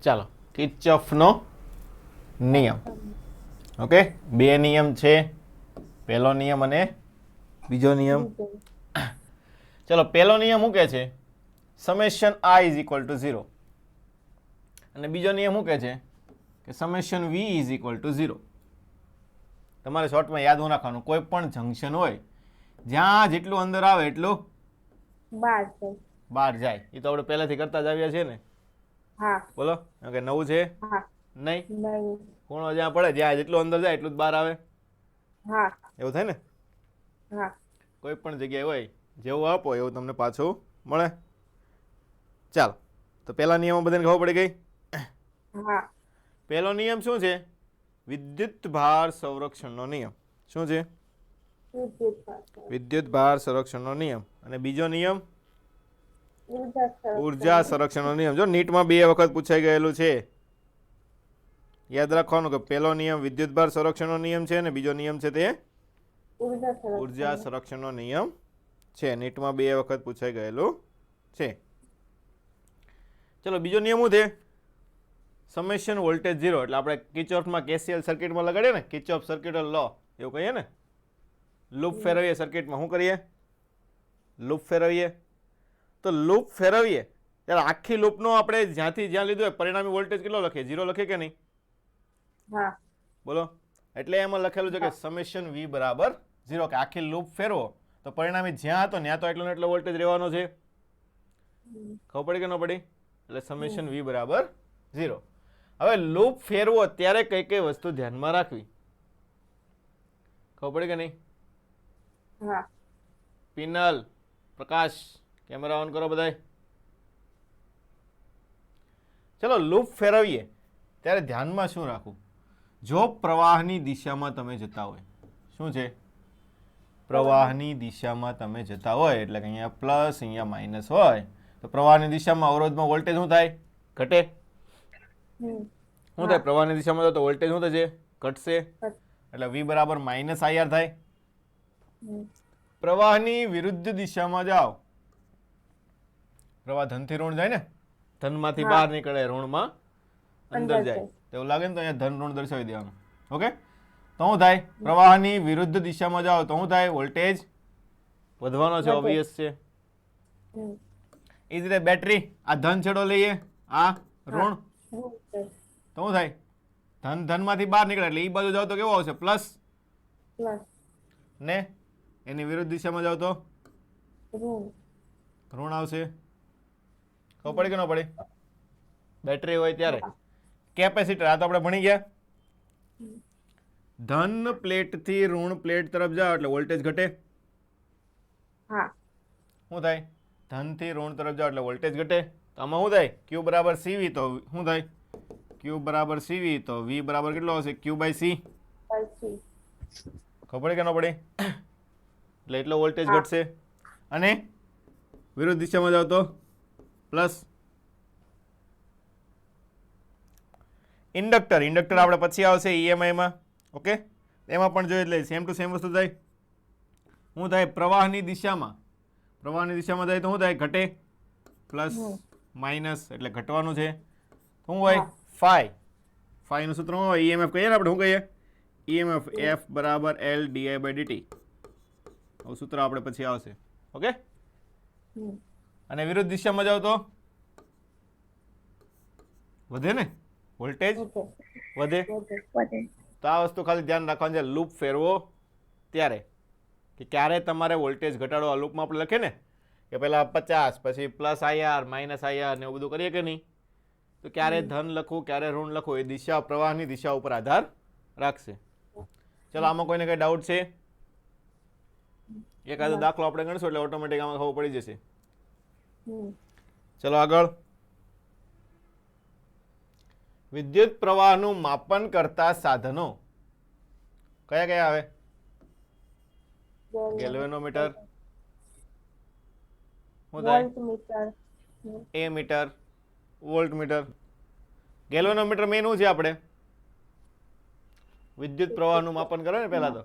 ચાલો, કિર્ચોફનો નિયમ. ઓકે, બે નિયમ છે, પહેલો નિયમ અને બીજો નિયમ. ચલો, પહેલો નિયમ શું કહે છે? Summation I is equal to 0. અને બીજો નિયમ શું કહે છે કે summation V is equal to 0. તમારે શોર્ટમાં યાદ રાખવાનું, કોઈ પણ જંક્શન હોય જ્યાં જેટલું અંદર આવે એટલું બહાર જાય. એ તો આપણે પહેલાથી કરતા જ આવ્યા છે ને. બોલો, કે નવું છે? નહીં. ખૂણો જ્યાં પડે, જ્યાં જેટલું અંદર જાય એટલું જ બહાર આવે. એવું થાય ને? કોઈ પણ જગ્યાએ હોય, જેવું આપો એવું તમને પાછું મળે. ચાલો, તો પહેલા નિયમો બધાને ખબર પડી ગઈ. પહેલો નિયમ શું છે? વિદ્યુત ભાર સંરક્ષણનો નિયમ. શું છે? વિદ્યુત ભાર સંરક્ષણનો નિયમ. અને બીજો નિયમ ઉર્જા સંરક્ષણનો નિયમ. જો નીટમાં 2 વખત પૂછાઈ ગયેલું છે. યાદ રાખવાનું કે પહેલો નિયમ વિદ્યુત ભાર સંરક્ષણનો નિયમ છે અને બીજો નિયમ છે તે ઉર્જા સંરક્ષણનો નિયમ છે. નીટમાં 2 વખત પૂછાઈ ગયેલું છે. ચલો, બીજો નિયમ શું છે? Summation voltage 0. એટલે આપણે કિર્ચોફમાં KCL સર્કિટમાં લગાડીએ ને, કિર્ચોફ સર્કિટ લો એવું કહીએ ને. લૂપ ફેરવીએ સર્કિટમાં. શું કરીએ? લૂપ ફેરવીએ. તો લૂપ ફેરવીએ ત્યારે આખી લૂપનો આપણે જ્યાંથી જ્યાં લીધું હોય પરિણામી વોલ્ટેજ કેટલો લખીએ? 0 લખીએ કે નહીં? બોલો. એટલે એમાં લખેલું છે કે સમેશન V બરાબર 0, કે આખી લૂપ ફેરવો તો પરિણામી જ્યાં હતો ત્યાં તો એટલો ને એટલો વોલ્ટેજ રહેવાનો છે. ખબર પડી કે ન પડી? એટલે સમેશન V બરાબર 0. હવે લૂપ ફેરવો ત્યારે કઈ કઈ વસ્તુ ધ્યાનમાં રાખવી? ખબર પડી કે નહીં? પિનલ, પ્રકાશ, કેમેરા ઓન કરો બધાય. ચલો, લૂપ ફેરવીએ ત્યારે ધ્યાનમાં શું રાખવું? જો પ્રવાહની દિશામાં તમે જતા હોય, શું છે? પ્રવાહની દિશામાં તમે જતા હોય એટલે કે અહીંયા પ્લસ અહીંયા માઇનસ હોય તો પ્રવાહની દિશામાં અવરોધમાં વોલ્ટેજ શું થાય? ઘટે. શું થાય? પ્રવાહની દિશામાં જાવ તો વોલ્ટેજ શું થશે? ઘટશે. એટલે V બરાબર -IR થાય. પ્રવાહની વિરુદ્ધ દિશામાં જાઓ, પ્રવાહ ધનથી ઋણ જાય ને, ધનમાંથી બહાર નીકળે, ઋણમાં અંદર જાય. એવું લાગે ને તો અહીંયા ધન ઋણ દર્શાવી દેવાનું. ઓકે, તો શું થાય? પ્રવાહની વિરુદ્ધ દિશામાં જાઓ તો શું થાય? વોલ્ટેજ વધવાનો છે, ઓબ્વિયસ છે. એ જ રીતે બેટરી, આ ધન છેડો લઈએ, આ ઋણ, તો શું થાય? ધન ધનમાંથી બહાર નીકળે એટલે એ બાજુ જાવ તો કેવો આવશે? પ્લસ. ને એની વિરુદ્ધ દિશામાં જાવ તો ઋણ આવશે. ખબર પડી કે ન પડી? બેટરી હોય ત્યારે. કેપેસિટર, આ તો આપણે ભણી ગયા. ધન પ્લેટ થી ઋણ પ્લેટ તરફ જાઓ એટલે વોલ્ટેજ ઘટે. શું થાય? ધન થી ઋણ તરફ જાઓ એટલે વોલ્ટેજ ઘટે. તો આમાં શું થાય? Q બરાબર CV, તો શું થાય? Q બરાબર CV, તો V બરાબર કેટલો હશે? Q/C. ખબર પડી કે ન પડી? એટલે એટલો વોલ્ટેજ ઘટશે. અને વિરુદ્ધ દિશામાં જાઓ તો પ્લસ. ઇન્ડક્ટર, ઇન્ડક્ટર આપણે પછી આવશે EMI માં. ઓકે, એમાં પણ જોઈએ એટલે સેમ ટુ સેમ વસ્તુ થાય. શું થાય? પ્રવાહની દિશામાં જાય તો શું થાય? ઘટે. પ્લસ માઇનસ એટલે ઘટવાનું છે. શું હોય? ફાઈ નું સૂત્ર શું હોય? EMF કહીએ ને આપણે. શું કહીએ? EMF F બરાબર L di/dt. આવું સૂત્ર આપણે પછી આવશે. ઓકે, અને વિરુદ્ધ દિશામાં જાઓ તો વધે ને, વોલ્ટેજ વધે. તો આ વસ્તુ ખાલી ધ્યાન રાખવાનું છે લૂપ ફેરવો ત્યારે, કે ક્યારે તમારે વોલ્ટેજ ઘટાડો. આ લૂપમાં આપણે લખીએ ને કે પહેલા 50, પછી +IR, -IR ને એવું બધું કરીએ કે નહીં, તો ક્યારે ધન લખવું, ક્યારે ઋણ લખવું, એ દિશા, પ્રવાહની દિશા ઉપર આધાર રાખશે. ચલો, આમાં કોઈને કઈ ડાઉટ છે? એકાદો દાખલો આપણે ગણશું એટલે ઓટોમેટિક આમાં ખબર પડી જશે. ચલો આગળ. વિદ્યુત પ્રવાહનું માપન કરતા સાધનો કયા કયા આવે? Galvanometer, ammeter, voltmeter. ગેલ્વેનોમીટર મેન શું છે? આપણે વિદ્યુત પ્રવાહનું માપન કરે ને પહેલા તો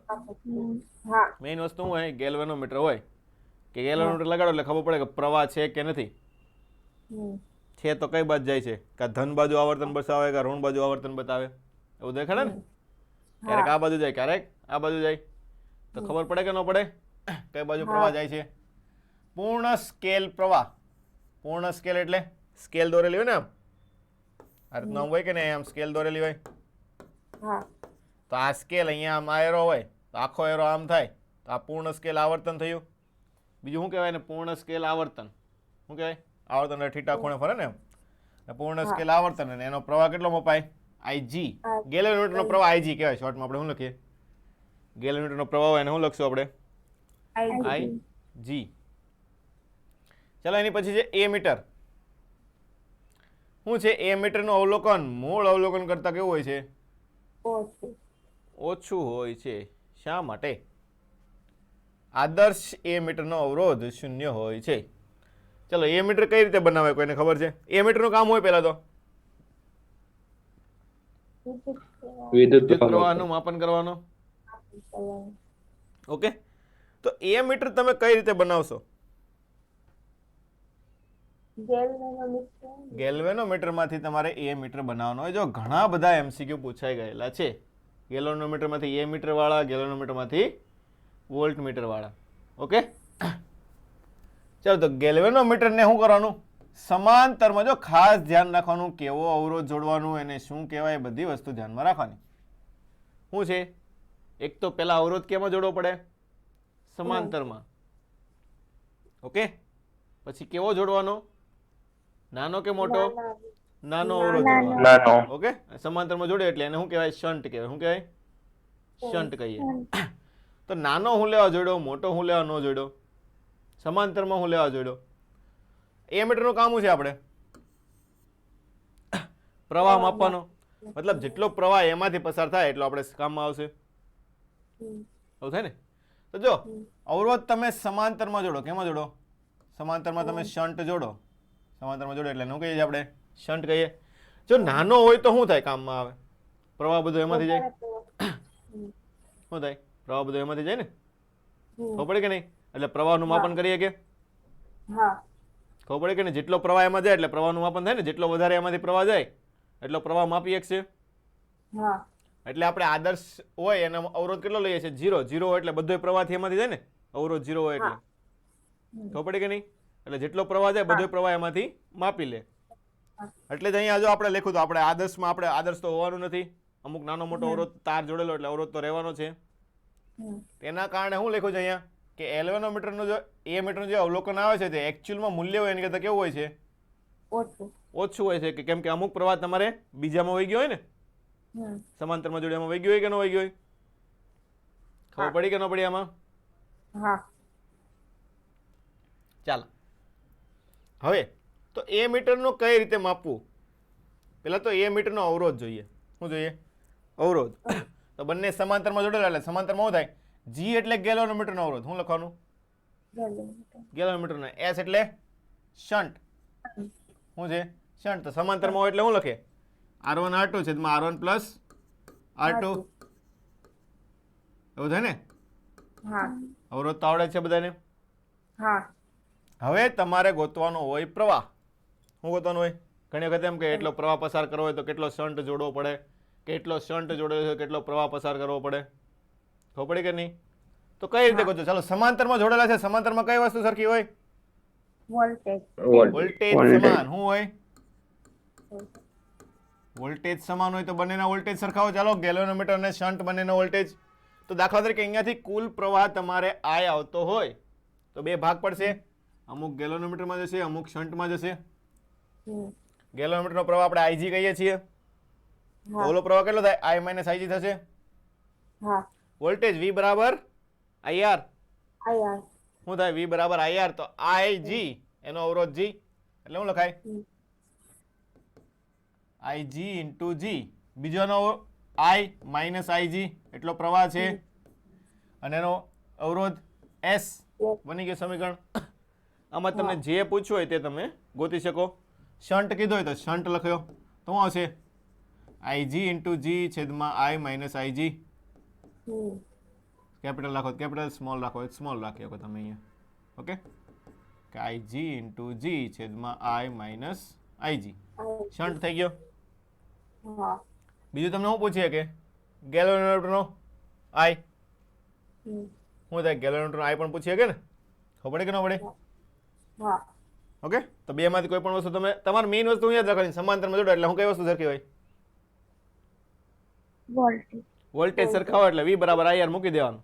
મેઇન વસ્તુ શું હોય? ગેલ્વેનોમીટર હોય. કે ગેલ્વેનોમીટર લગાડો એટલે ખબર પડે કે પ્રવાહ છે કે નથી. છે તો કઈ બાજુ જાય છે? કાં ધન બાજુ આવર્તન બતાવે, કાં ઋણ બાજુ આવર્તન બતાવે, એવું દેખાડે ને? ક્યારેક આ બાજુ જાય, ક્યારેક આ બાજુ જાય. તો ખબર પડે કે ન પડે કઈ બાજુ પ્રવાહ જાય છે? પૂર્ણ સ્કેલ પ્રવાહ. પૂર્ણ સ્કેલ એટલે સ્કેલ દોરેલી હોય ને, આમ આ રીતનું આમ હોય કે નહીં, આમ સ્કેલ દોરેલી હોય. તો આ સ્કેલ અહીંયા આમ આ એરો હોય તો આખો એરો આમ થાય તો આ પૂર્ણ સ્કેલ આવર્તન થયું. બીજું શું કહેવાય ને? પૂર્ણ સ્કેલ આવર્તન. શું કહેવાય? આવર્તન એટલે થીટા ખૂણે ફરે ને એમ. પૂર્ણ સ્કેલ આવર્તન અને એનો પ્રવાહ કેટલો મપાય? IG. ગેલોમીટરનો પ્રવાહ IG કહેવાય. શોર્ટમાં આપણે શું લખીએ? ગેલોમીટરનો પ્રવાહ હોય એને શું લખશું આપણે? IG. ચાલો એની પછી છે એ મીટર. શું છે એ મીટરનું અવલોકન? મૂળ અવલોકન કરતા કેવું હોય છે? ઓછું હોય છે. શા માટે? આદર્શ એ મીટરનો અવરોધ 0 હોય છે. ચલો એ મીટર કઈ રીતે બનાવે, કોઈને ખબર છે? એ મીટરનું કામ હોય પહેલા તો વિદ્યુત પ્રવાહનું માપન કરવાનો. ઓકે, તો એ મીટર તમે કઈ રીતે બનાવશો? ગેલ્વેનોમીટર માંથી તમારે એ મીટર બનાવવાનો હોય. જો ઘણા બધા MCQ પૂછાઈ ગયેલા છે. ગેલ્વેનોમીટર માંથી એ મીટર વાળા, ગેલ્વેનોમીટર માંથી વોલ્ટ મીટર વાળા. ઓકે, ચાલો તો ગેલ્વેનોમીટર ને શું કરવાનું? સમાંતરમાં. જો ખાસ ધ્યાન રાખવાનું કેવો અવરોધ જોડવાનું, એને શું કહેવાય, બધી વસ્તુ ધ્યાનમાં રાખવાની. શું છે? એક તો પેલા અવરોધ કેમાં જોડવો પડે? સમાંતરમાં. ઓકે, પછી કેવો જોડવાનો? નાનો કે મોટો? નાનો અવરોધ જોડવાનો. ઓકે, સમાંતરમાં જોડે એટલે એને શું કહેવાય? શન્ટ કહેવાય. શું કહેવાય? શન્ટ કહીએ. તો નાનો હું લેવા જોડ્યો, મોટો હું લેવા ન જોડ્યો, સમાંતરમાં હું લેવા જોડ્યો? એ મીટરનું કામ શું છે? આપણે પ્રવાહ માપવાનો. મતલબ જેટલો પ્રવાહ એમાંથી પસાર થાય એટલો આપણે કામમાં આવશે. એવું થાય ને? તો જો અવરોધ તમે સમાંતરમાં જોડો. કેમાં જોડો? સમાંતરમાં તમે શન્ટ જોડો. સમાંતરમાં જોડો એટલે શું કહીએ છીએ આપણે? શન્ટ કહીએ. જો નાનો હોય તો શું થાય? કામમાં આવે. પ્રવાહ બધો એમાંથી જાય. શું થાય? પ્રવાહ બધો એમાંથી જાય ને. ખબર પડે કે નહીં? એટલે પ્રવાહનું માપન કરીએ કે? ખબર પડે કે નહીં? જેટલો પ્રવાહ એમાં જાય એટલે પ્રવાહનું માપન થાય ને. જેટલો વધારે એમાંથી પ્રવાહ જાય એટલો પ્રવાહ માપી શકશે. એટલે આપણે આદર્શ હોય એનો અવરોધ કેટલો લઈએ છીએ? 0. 0 એટલે બધો પ્રવાહથી એમાંથી જાય ને. અવરોધ 0 હોય એટલે. ખબર પડે કે નહીં? એટલે જેટલો પ્રવાહ જાય બધો પ્રવાહ એમાંથી માપી લે. એટલે જ અહીંયા જો આપણે લખ્યું તો આપણે આદર્શમાં, આપણે આદર્શ તો હોવાનું નથી. અમુક નાનો મોટો અવરોધ તાર જોડેલો એટલે અવરોધ તો રહેવાનો છે. તેના કારણે શું લખ્યું છે અહીંયા કે ગેલ્વેનોમીટરનું જો એ મીટરનું જે અવલોકન આવે છે તે એકચ્યુઅલમાં મૂલ્ય હોય એની કરતાં કેવું હોય છે? ઓછું હોય છે. કે કેમ કે અમુક પ્રવાહ તમારે બીજામાં વહી ગયો હોય ને, સમાંતરમાં જોડે એમાં વહી ગયો હોય કે ન વહી ગયો હોય? ખબર પડી કે ન પડી આમાં? ચાલો હવે તો એ મીટરનું કઈ રીતે માપવું? પેલા તો એ મીટરનો અવરોધ જોઈએ. શું જોઈએ? અવરોધ. તો બંને સમાંતરમાં જોડેલા એટલે સમાંતરમાં શું થાય? G એટલે ગેલ્વેનોમીટરનો અવરોધ. શું લખવાનું? ગેલ્વેનોમીટરનો. S એટલે શન્ટ. શું છે? શન્ટ. તો સમાંતરમાં હોય એટલે શું લખે? R1 R2 છેદમાં R1 પ્લસ R2. એવું થાય ને? અવરોધ તો આવડે છે બધાને? હવે તમારે ગોતવાનો હોય પ્રવાહ. શું ગોતવાનું હોય? ઘણી વખત એમ કે એટલો પ્રવાહ પસાર કરવો હોય તો કેટલો શન્ટ જોડવો પડે, કેટલો શન્ટ જોડેલો છે કેટલો પ્રવાહ પસાર કરવો પડે. ખબર પડી કે નહીં? તો કઈ રીતે ગોતો? ચાલો સમાંતરમાં જોડેલા છે. સમાંતરમાં કઈ વસ્તુ સરખી હોય? વોલ્ટેજ સમાન. શું હોય? વોલ્ટેજ સમાન હોય તો બંનેના વોલ્ટેજ સરખા હોય. ચાલો ગેલ્વેનોમીટર અને શન્ટ બંનેનો વોલ્ટેજ. તો દાખલા તરીકે અહીંયાથી કુલ પ્રવાહ તમારે I આવતો હોય તો બે ભાગ પડશે. અમુક ગેલ્વેનોમીટરમાં જશે, અમુક શન્ટમાં જશે. ગેલ્વેનોમીટરનો પ્રવાહ આપણે IG કહીએ છીએ. તો ઓલો પ્રવાહ કેટલો થાય? I માઇનસ IG થશે. વોલ્ટેજ V બરાબર IR. શું થાય? V બરાબર IR. તો IG એનો અવરોધ G એટલે શું લખાય? IG into G. બીજોનો I minus IG એટલો પ્રવાહ છે અને એનો અવરોધ S. બની ગયું સમીકરણ. આમાં તમને જે પૂછ્યું હોય તે તમે ગોતી શકો. શન્ટ કીધો હોય તો શન્ટ લખ્યો તો શું આવશે? IG ઇન્ટુ G છેદમાં I માઇનસ IG. કેપિટલ રાખો કેપિટલ, સ્મોલ રાખો સ્મોલ રાખી શકો તમે અહીંયા. ઓકે, કે IG ઇન્ટુ G છેદમાં I minus IG I shunt થઈ ગયો. હા બીજું તમને શું પૂછીએ કે ગેલ્વેનોમીટરનો આઈ હમ, શું થાય? ગેલ્વેનોમીટરનો આઈ પણ પૂછીએ કે ને, ખબર પડે કે ન પડે? હા ઓકે, તો બેમાંથી કોઈ પણ વસ્તુ તમે તમારી મેઇન વસ્તુ યાદ રાખવાની, સમાંતરમાં જોડો એટલે હું કઈ વસ્તુ સરખી હોય? વોલ્ટેજ વોલ્ટેજ સરખા હોય એટલે V બરાબર IR મૂકી દેવાનું.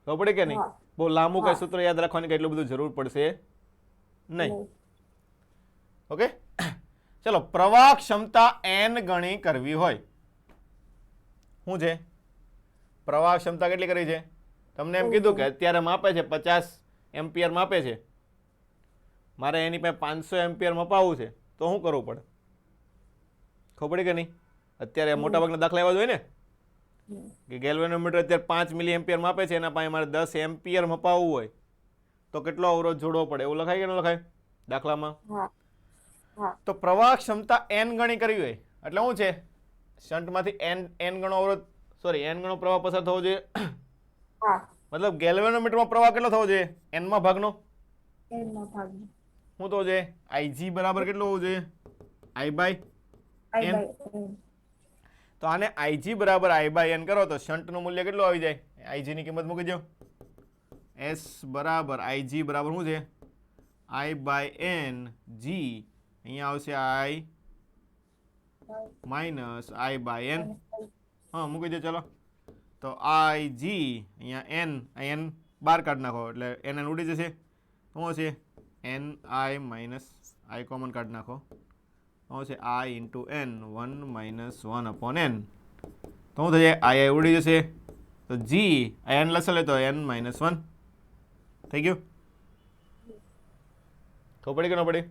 ખબર પડે કે નહીં? હા બહુ લાંબુ કઈ હા સૂત્ર યાદ રાખવાની કે એટલું બધું જરૂર પડશે નહીં. નહીં ઓકે, ચલો પ્રવાહ ક્ષમતા n ગણી કરવી હોય, શું છે? પ્રવાહ ક્ષમતા કેટલી કરવી છે? તમને એમ કીધું કે અત્યારે માપે છે 50 એમ્પિયર માપે છે, મારે એની પાસે 500 એમ્પિયર મપાવવું છે, તો શું કરવું પડે? ખબર પડી કે નહીં? અત્યારે મોટાભાગના દાખલા એવા જ હોય ને હમ, કે ગેલ્વેનોમીટર અત્યારે 5 મિલી એમ્પિયર માપે છે, એના પાસે મારે 10 એમ્પિયર મપાવવું હોય તો કેટલો અવરોધ જોડવો પડે? એવું લખાય કે ન લખાય દાખલામાં? હા હા તો પ્રવાહ ક્ષમતા n ગણી કરવી હોય એટલે શું છે? શંટમાંથી n ગણો અવરોધ સોરી n ગણો પ્રવાહ પસાર થવો જોઈએ. હા મતલબ ગેલ્વેનોમીટરમાં પ્રવાહ કેટલો થવો જોઈએ? n માં ભાગનો એના ભાગનું શું થવો જોઈએ? Ig બરાબર કેટલું હોવું જોઈએ? I by I n. By n તો આને Ig બરાબર I બાય n કરો તો શંટનું મૂલ્ય કેટલું આવી જાય? Ig ની કિંમત મૂકી દો. S બરાબર Ig બરાબર શું છે? I બાય n g, અહીંયા આવશે I minus I by n. હા મૂકી દો ચલો. તો Ig અહીંયા n બાર કાઢી નાખો એટલે n ઉડી જશે. શું હશે? ni માઇનસ I કોમન કાઢી નાખો. શું છે? I into n 1 minus 1 upon n. તો શું થશે? I ઉડી જશે. તો g n લસા લે તો n માઇનસ 1 થઈ ગયું. ખબર પડી કે ન પડી?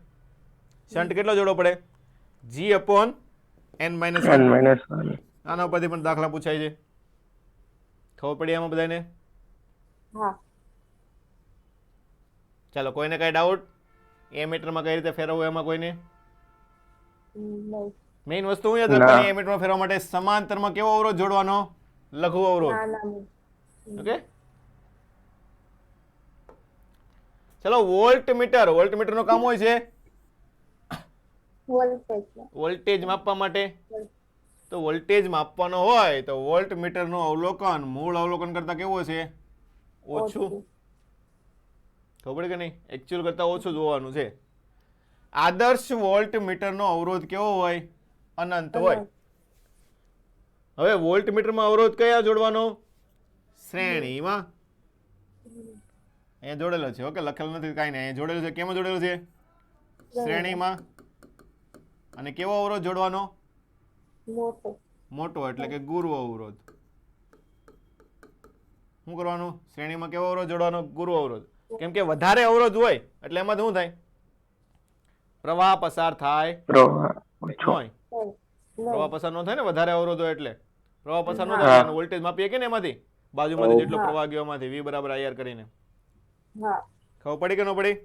શન્ટ કેટલો જોડવો પડે? g upon n minus 1. આના ઉપરથી પણ દાખલા પૂછાય છે. ખબર પડી આમાં બધાને? હા ચાલો કોઈને કઈ ડાઉટ? એ મીટરમાં કઈ રીતે ફેરવવું એમાં કોઈને? નહીં મેઇન વસ્તુ હું યાદ રાખવાની એ મીટરમાં ફેરવવા માટે સમાંતરમાં કેવો અવરોધ જોડવાનો? લઘુ અવરોધ. નાના ઓકે, ચલો વોલ્ટ મીટરનું કામ હોય છે વોલ્ટેજ વોલ્ટેજ માપવા માટે. તો વોલ્ટેજ માપવાનો હોય તો વોલ્ટ મીટરનું અવલોકન મૂળ અવલોકન કરતા કેવું છે? ઓછું. ખબર કે નહીં? એકચ્યુઅલ કરતા ઓછું જોવાનું છે. આદર્શ વોલ્ટ મીટરનો અવરોધ કેવો હોય? અનંત હોય. હવે વોલ્ટ મીટરમાં અવરોધ કયા જોડવાનો? શ્રેણીમાં. અહીંયા જોડેલો છે. ઓકે, લખેલું નથી કાંઈ નહીં, અહીંયા જોડેલું છે. કેમાં જોડેલું છે? શ્રેણીમાં. અને કેવો અવરોધ જોડવાનો? મોટો એટલે કે ગુરુ અવરોધ. શું કરવાનું? શ્રેણીમાં કેવો અવરોધ જોડવાનો? ગુરુ અવરોધ. કેમ કે વધારે અવરોધ હોય એટલે એમાં શું થાય? પ્રવાહ પસાર થાય નહીં. પ્રવાહ પસાર ન થાય ને વધારે અવરોધ હોય એટલે. પ્રવાહ પસાર ન થાય એટલે એનું વોલ્ટેજ માપીએ કે ને એમાંથી બાજુમાંથી જેટલો પ્રવાહ ગયો એમાંથી V બરાબર IR કરીને. ખબર પડી કે ન પડી?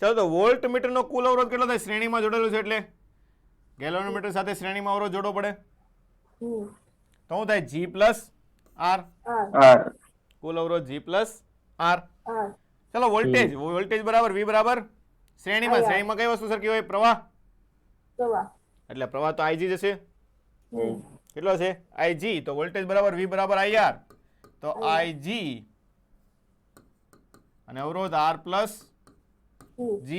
ચાલો તો વોલ્ટ મીટરનો કુલ અવરોધ કેટલો થાય? શ્રેણીમાં જોડેલું છે એટલે ગેલ્વેનોમીટર સાથે શ્રેણીમાં અવરોધ જોડવો પડે. તો શું થાય? G plus R. કુલ અવરોધ G પ્લસ R. ચલો વોલ્ટેજ બરાબર V બરાબર શ્રેણીમાં કઈ વસ્તુ સરખી હોય? પ્રવાહ. એટલે પ્રવાહ તો Ig જશે. કેટલો છે? Ig. તો વોલ્ટેજ બરાબર V બરાબર IR. તો Ig અને અવરોધ R પ્લસ G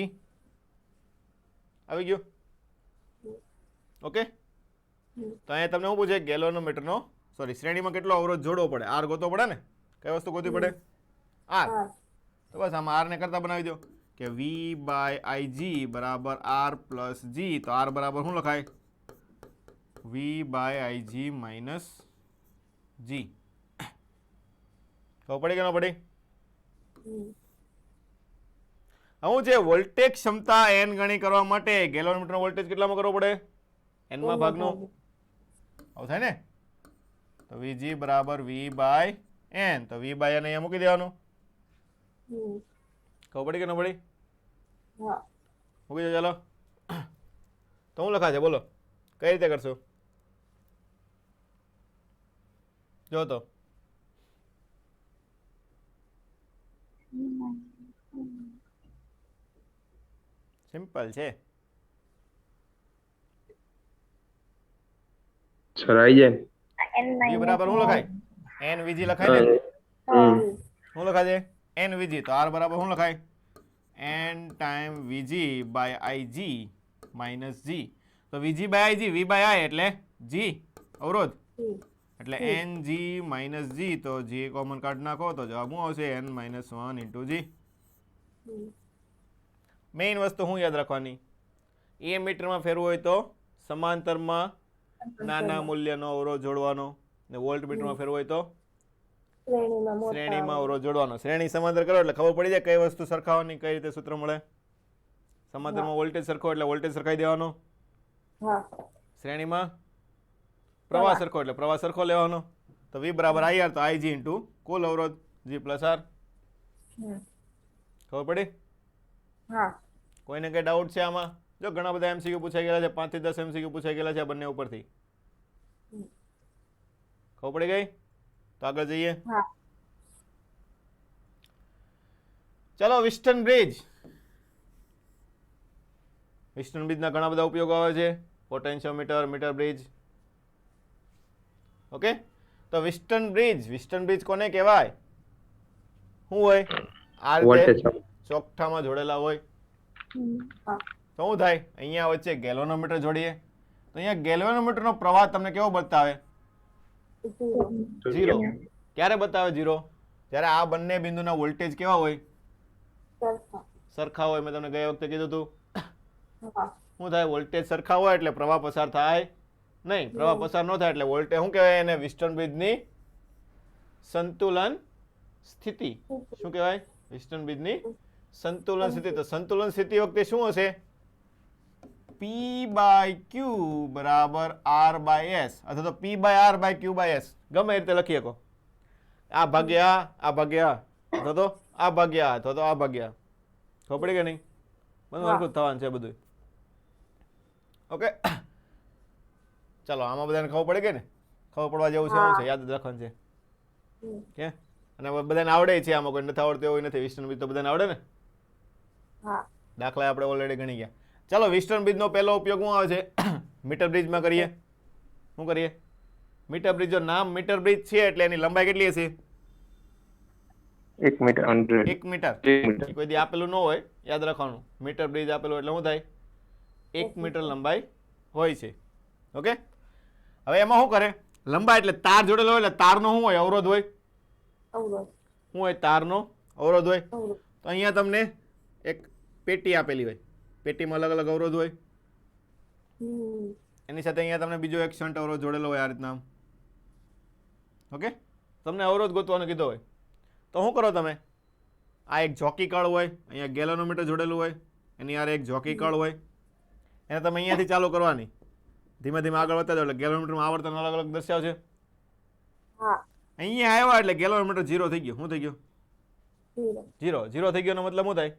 આવી ગયું. ઓકે, તો અહીંયા તમને શું પૂછે? ગેલ્વેનોમીટરનો શ્રેણીમાં કેટલો અવરોધ જોડવો પડે? R ગોતવો પડે ને? કઈ વસ્તુ ગોતવી પડે? R. તો બસ આમાં R ને કરતા બનાવી દો કે V બાય Ig બરાબર R પ્લસ G. તો R બરાબર શું લખાય? V by Ig minus G. ખબર પડી કે ન પડી? શું છે? વોલ્ટેજ ક્ષમતા n ગણી કરવા માટે ગેલ્વેનોમીટરનો વોલ્ટેજ કેટલામાં કરવો પડે? n માં ભાગનો. આવું થાય ને? તો Vg બરાબર V બાય n. તો V બાય n અહીંયા મૂકી દેવાનું. ખબર પડી કે ન પડી? મૂકી દો ચાલો. તો શું લખાશે બોલો? કઈ રીતે કરશો? જો તો સિમ્પલ છે. સર આવી જાય ને? n v minus બરાબર શું લખાય? n vg લખાય ને? શું લખાય છે? n vg. તો r બરાબર શું લખાય? n time vg by ig minus g. તો vg by ig, v by i એટલે g અવરોધ, એટલે n g માઇનસ g. તો g કોમન કાઢી નાખો તો જવાબ શું આવશે? n minus 1 into g. Main વસ્તુ શું યાદ રાખવાની? એ મીટરમાં ફેરવું હોય તો સમાંતરમાં નાના મૂલ્યનો અવરોધ જોડવાનો, ને વોલ્ટ મીટરમાં ફેરવું હોય તો શ્રેણીમાં અવરોધ જોડવાનો. શ્રેણી સમાંતર કરો એટલે ખબર પડી જાય કઈ વસ્તુ સરખાવવાની, કઈ રીતે સૂત્ર મળે. સમાંતરમાં વોલ્ટેજ સરખો એટલે વોલ્ટેજ સરખાઈ દેવાનો, શ્રેણીમાં પ્રવાહ સરખો એટલે પ્રવાહ સરખો લેવાનો. તો v બરાબર IR, તો IG ઇન્ટુ કુલ અવરોધ G પ્લસ R. ખબર પડી? કોઈને કઈ ડાઉટ છે આમાં? જો ઘણા બધા MCQ પૂછાઈ ગયેલા છે, 5 થી 10 MCQ પૂછાઈ ગયેલા છે આ બંને ઉપરથી. ખબર પડી ગઈ? તો આગળ જઈએ. ચલો, વિસ્ટન બ્રિજ. વિસ્ટન બ્રિજના ઘણા બધા ઉપયોગો આવે છે. Potentiometer, metre bridge. ઓકે, તો વિસ્ટન બ્રિજ કોને કહેવાય? શું હોય? આ રીતે ચોકઠામાં જોડેલા હોય તો શું થાય? અહીંયા વચ્ચે ગેલ્વેનોમીટર જોડીએ તો અહીંયા ગેલ્વેનોમીટરનો પ્રવાહ તમને કેવો બતાવે? 0. ક્યારે બતાવે 0? જ્યારે આ બંને બિંદુના વોલ્ટેજ કેવા હોય? સરખા હોય. મેં તમને ગયા વખતે કીધું હતું. શું થાય? વોલ્ટેજ સરખા હોય એટલે પ્રવાહ પસાર થાય નહીં. પ્રવાહ પસાર ન થાય એટલે વોલ્ટેજ શું કહેવાય? એને વિસ્ટન બ્રિજની સંતુલન સ્થિતિ. શું કહેવાય? વિસ્ટન બ્રિજની સંતુલન સ્થિતિ. તો સંતુલન સ્થિતિ વખતે શું હશે? P બાય Q બરાબર R બાય S, અથવા તો P by R by Q by S, ગમે એ રીતે લખી શકો. આ ભાગ્યા આ ભાગ્યા, અથવા તો આ ભાગ્યા, અથવા તો આ ભાગ્યા. ખબર પડી કે નહીં? બધું હરખું થવાનું છે બધું. ઓકે, ચાલો, આમાં બધાને ખબર પડે કે ને? ખબર પડવા જેવું છે? શું છે? યાદ રાખવાનું છે કે? અને બધાને આવડે છે આમાં, કોઈ નથી આવડતું એવું નથી. વિસ્ટન બ્રિજ તો બધાને આવડે ને? દાખલા આપણે ઓલરેડી ગણી ગયા. ચાલો, વિસ્ટન બ્રિજનો પહેલો ઉપયોગ શું આવે છે? મીટર બ્રિજમાં કરીએ. શું કરીએ? Metre bridge. જો નામ મીટર બ્રિજ છે એટલે એની લંબાઈ કેટલી હશે? 1 મીટર, 100, 1 મીટર. કોઈ દી આપેલું ન હોય, યાદ રાખવાનું. મીટર બ્રિજ આપેલું એટલે શું થાય? 1 મીટર લંબાઈ હોય છે. ઓકે, હવે એમાં શું કરે? લંબાઈ એટલે તાર જોડેલો હોય એટલે તારનો શું હોય? અવરોધ હોય. શું હોય? તારનો અવરોધ હોય. તો અહીંયા તમને એક પેટી આપેલી હોય, પેટીમાં અલગ અલગ અવરોધ હોય. એની સાથે અહીંયા તમને બીજો એક શન્ટ અવરોધ જોડેલો હોય આ રીતના. ઓકે, તમને અવરોધ ગોતવાનો કીધો હોય તો શું કરો તમે? આ એક જોકી કળ હોય, અહીંયા ગેલ્વેનોમીટર જોડેલું હોય, એની આરે એક જોકી કળ હોય. એને તમે અહીંયાથી ચાલુ કરવાની, ધીમે ધીમે આગળ વધતા જાવ એટલે ગેલ્વેનોમીટરમાં આવર્તન અલગ અલગ દર્શાવશે. અહીંયા આવ્યા એટલે ગેલ્વેનોમીટર 0 થઈ ગયું. શું થઈ ગયું? 0 થઈ ગયો. મતલબ શું થાય?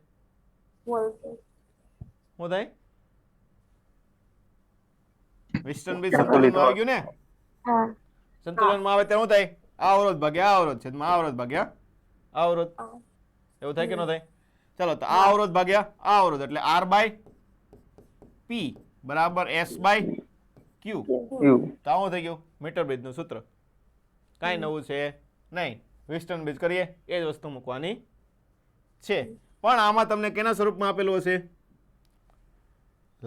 શું થાય? વિસ્ટન બ્રિજ સંતુલનમાં આવી ગયું ને? સંતુલનમાં આવે ત્યારે શું થાય? આ અવરોધ ભાગ્યા આ અવરોધ છેદમાં આ અવરોધ ભાગ્યા આ અવરોધ. એવું થાય કે ન થાય? ચાલો, તો આ અવરોધ ભાગ્યા આ અવરોધ એટલે R બાય P બરાબર S બાય Q. તો આવું થઈ ગયું મીટર બ્રિજનું સૂત્ર. કાંઈ નવું છે નહીં. વિસ્ટન બ્રિજ કરીએ એ જ વસ્તુ મૂકવાની છે. પણ આમાં તમને કેના સ્વરૂપમાં આપેલું હશે?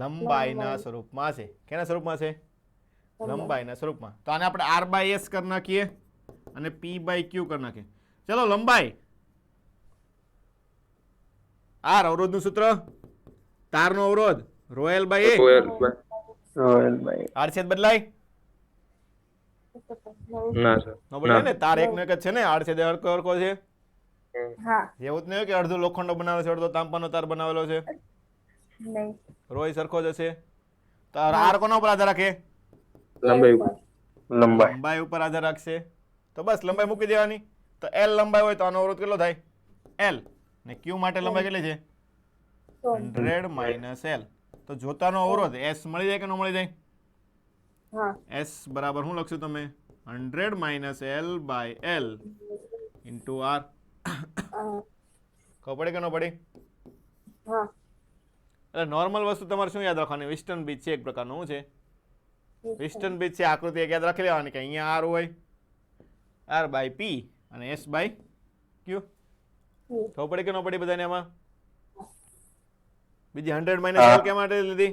લંબાઈના સ્વરૂપમાં છે. કેના સ્વરૂપમાં છે? લંબાઈના સ્વરૂપમાં. તો આને આપણે R બાય S કરી નાખીએ અને P બાય Q કરી નાખીએ. ચલો, લંબાઈ R, અવરોધનું સૂત્ર તારનો અવરોધ રોયલ બાય R છેદ બદલાય ના સર, ન બદલાય ને? તાર એકનો એક જ છે ને? R છેદ હરખો છે. એવું જ નહીં કે અડધો લોખંડનો બનાવેલો છે, અડધો તાંબાનો તાર બનાવેલો છે. રોય સરખો જ હશે. તો R કોના ઉપર આધાર રાખે? લંબાઈ ઉપર આધાર રાખશે. તો બસ લંબાઈ મૂકી દેવાની. તો L લંબાઈ હોય તો આનો અવરોધ કેટલો થાય? L. ને Q માટે લંબાઈ કેટલી છે? 100 માઇનસ L. તો જોતાનો અવરોધ S મળી જાય કે ન મળી જાય? S બરાબર શું લખશું તમે? 100 minus L by L into R. ખબર પડી કે ન પડી? એટલે નોર્મલ વસ્તુ તમારે શું યાદ રાખવાની? વિસ્ટન બ્રિજ છે એક પ્રકારનું. શું છે? પિસ્ટન પિચ છે, આકૃતિ એક યાદ રાખી લેવાની કે અહીંયા આર હોય, આર બાય પી અને એસ બાય ક્યુ. ખબર પડી કે ન પડી બધાને એમાં? બીજી 100 માઇનસ એલ કેમ માટે લીધી?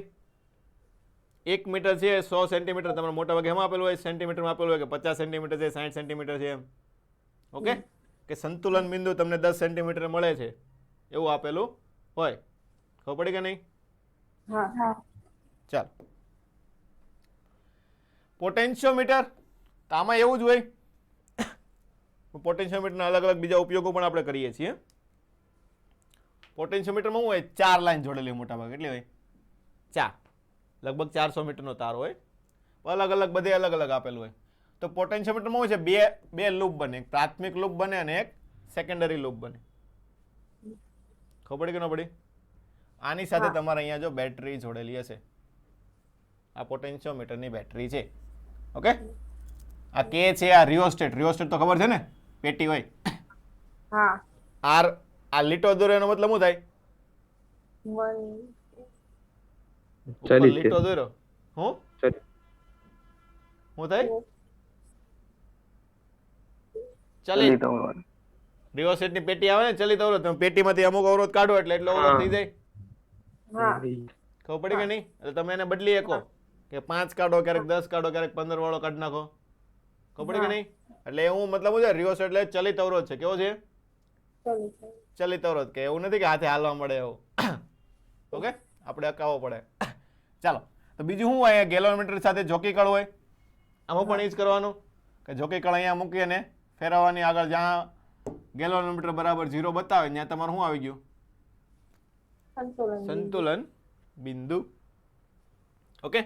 1 મીટર છે 100 સેન્ટીમીટર, તમારે મોટા ભાગે એમાં આપેલું હોય, સેન્ટીમીટરમાં આપેલું હોય કે 50 સેન્ટીમીટર છે 60 સેન્ટીમીટર છે એમ. ઓકે, કે સંતુલન બિંદુ તમને 10 સેન્ટીમીટર મળે છે એવું આપેલું હોય. ખબર પડી કે નહીં? હા. ચાલ, પોટેન્શિયોમીટર, તો આમાં એવું જ હોય. પોટેન્શિયોમીટરના અલગ અલગ બીજા ઉપયોગો પણ આપણે કરીએ છીએ. પોટેન્શિયોમીટરમાં શું હોય? 4 લાઈન જોડેલી મોટા ભાગે. કેટલી હોય? 4. લગભગ 400 મીટરનો તાર હોય, અલગ અલગ બધે અલગ અલગ આપેલું હોય. તો પોટેન્શિયોમીટરમાં શું છે? બે લૂપ બને, એક પ્રાથમિક લૂપ બને અને એક સેકન્ડરી લૂપ બને. ખબર પડી કે ન પડી? આની સાથે તમારે અહીંયા જો બેટરી જોડેલી હશે, આ પોટેન્શિયોમીટરની બેટરી છે. ઓકે, આ કે છે આ રિયોસ્ટેટ. રિયોસ્ટેટ તો ખબર છે ને, પેટી હોય. હા. આર, આ લીટો દોર્યો એનો મતલબ શું થાય? ઉપર લીટો દોર્યો હું થાય? ચલિત. રિયોસ્ટેટ ની પેટી આવે ને, ચલિત અવરોધ. તમે પેટીમાંથી અમુક અવરોધ કાઢો એટલે એટલો અવરોધ થઈ જાય. ખબર પડી કે નહીં? એટલે તમે એને બદલી શકો કે 5 કાઢો, ક્યારેક 10 કાઢો, ક્યારેક 15 વાળો કાઢી નાખો. ખબર પડી કે નહીં? એટલે એવું મતલબ શું છે? રિયોસ્ટેટ એટલે ચલિત અવરોધ છે. કેવો છે? ચલિત અવરોધ. કે એવું નથી કે હાથે હાલવા મળે એવું. ઓકે, આપણે અકાવવો પડે. ચાલો, તો બીજું શું હોય? ગેલોમીટર સાથે જોકી કળ હોય. આમાં પણ એ જ કરવાનું કે જોકી કળ અહીંયા મૂકી અને ફેરવવાની. આગળ જ્યાં ગેલોમીટર બરાબર 0 બતાવે ત્યાં તમારું શું આવી ગયું? સંતુલન બિંદુ. ઓકે,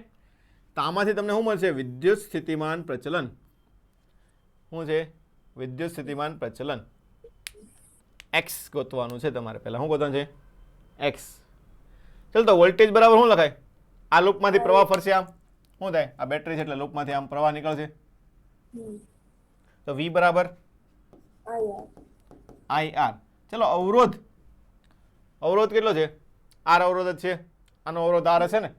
તો આમાંથી તમને શું મળશે? વિદ્યુત સ્થિતિમાન પ્રચલન. શું છે? વિદ્યુત સ્થિતિમાન પ્રચલન. એક્સ ગોતવાનું છે તમારે. પહેલા શું ગોતવાનું છે? એક્સ. ચાલો, તો વોલ્ટેજ બરાબર શું લખાય? આ લૂપમાંથી પ્રવાહ ફરશે, આમ શું થાય? આ બેટરી છે એટલે લૂપમાંથી આમ પ્રવાહ નીકળશે. તો વી બરાબર આઈ આર. ચલો, અવરોધ. અવરોધ કેટલો છે? આર અવરોધ જ છે. આનો અવરોધ આર હશે ને?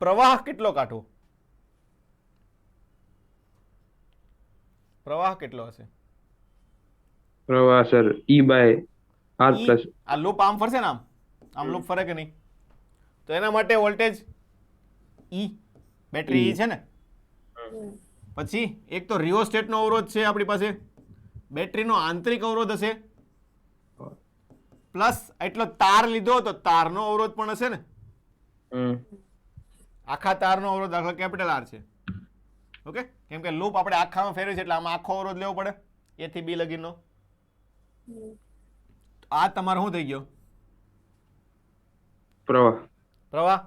પ્રવાહ કેટલો કાઢવો? પ્રવાહ કેટલો હશે? પ્રવાહ sir E by R plus. આ લૂપ આમ ફરશે ને, આમ લૂપ ફરે કે નહીં? તો એના માટે વોલ્ટેજ ઈ, બેટરી ઈ છે ને. પછી એક તો રિયોસ્ટેટ નો અવરોધ છે આપણી પાસે, બેટરીનો આંતરિક અવરોધ હશે, પ્લસ એટલો તાર લીધો તો તારનો અવરોધ પણ હશે ને. આખા તારનો અવરોધ દાખલા કેપિટલ આર છે. ઓકે, કેમ કે લૂપ આપણે આખામાં ફેરવી છે એટલે આમાં આખો અવરોધ લેવો પડે, એ થી બી લગીનો. આ તમારો શું થઈ ગયો? પ્રવાહ.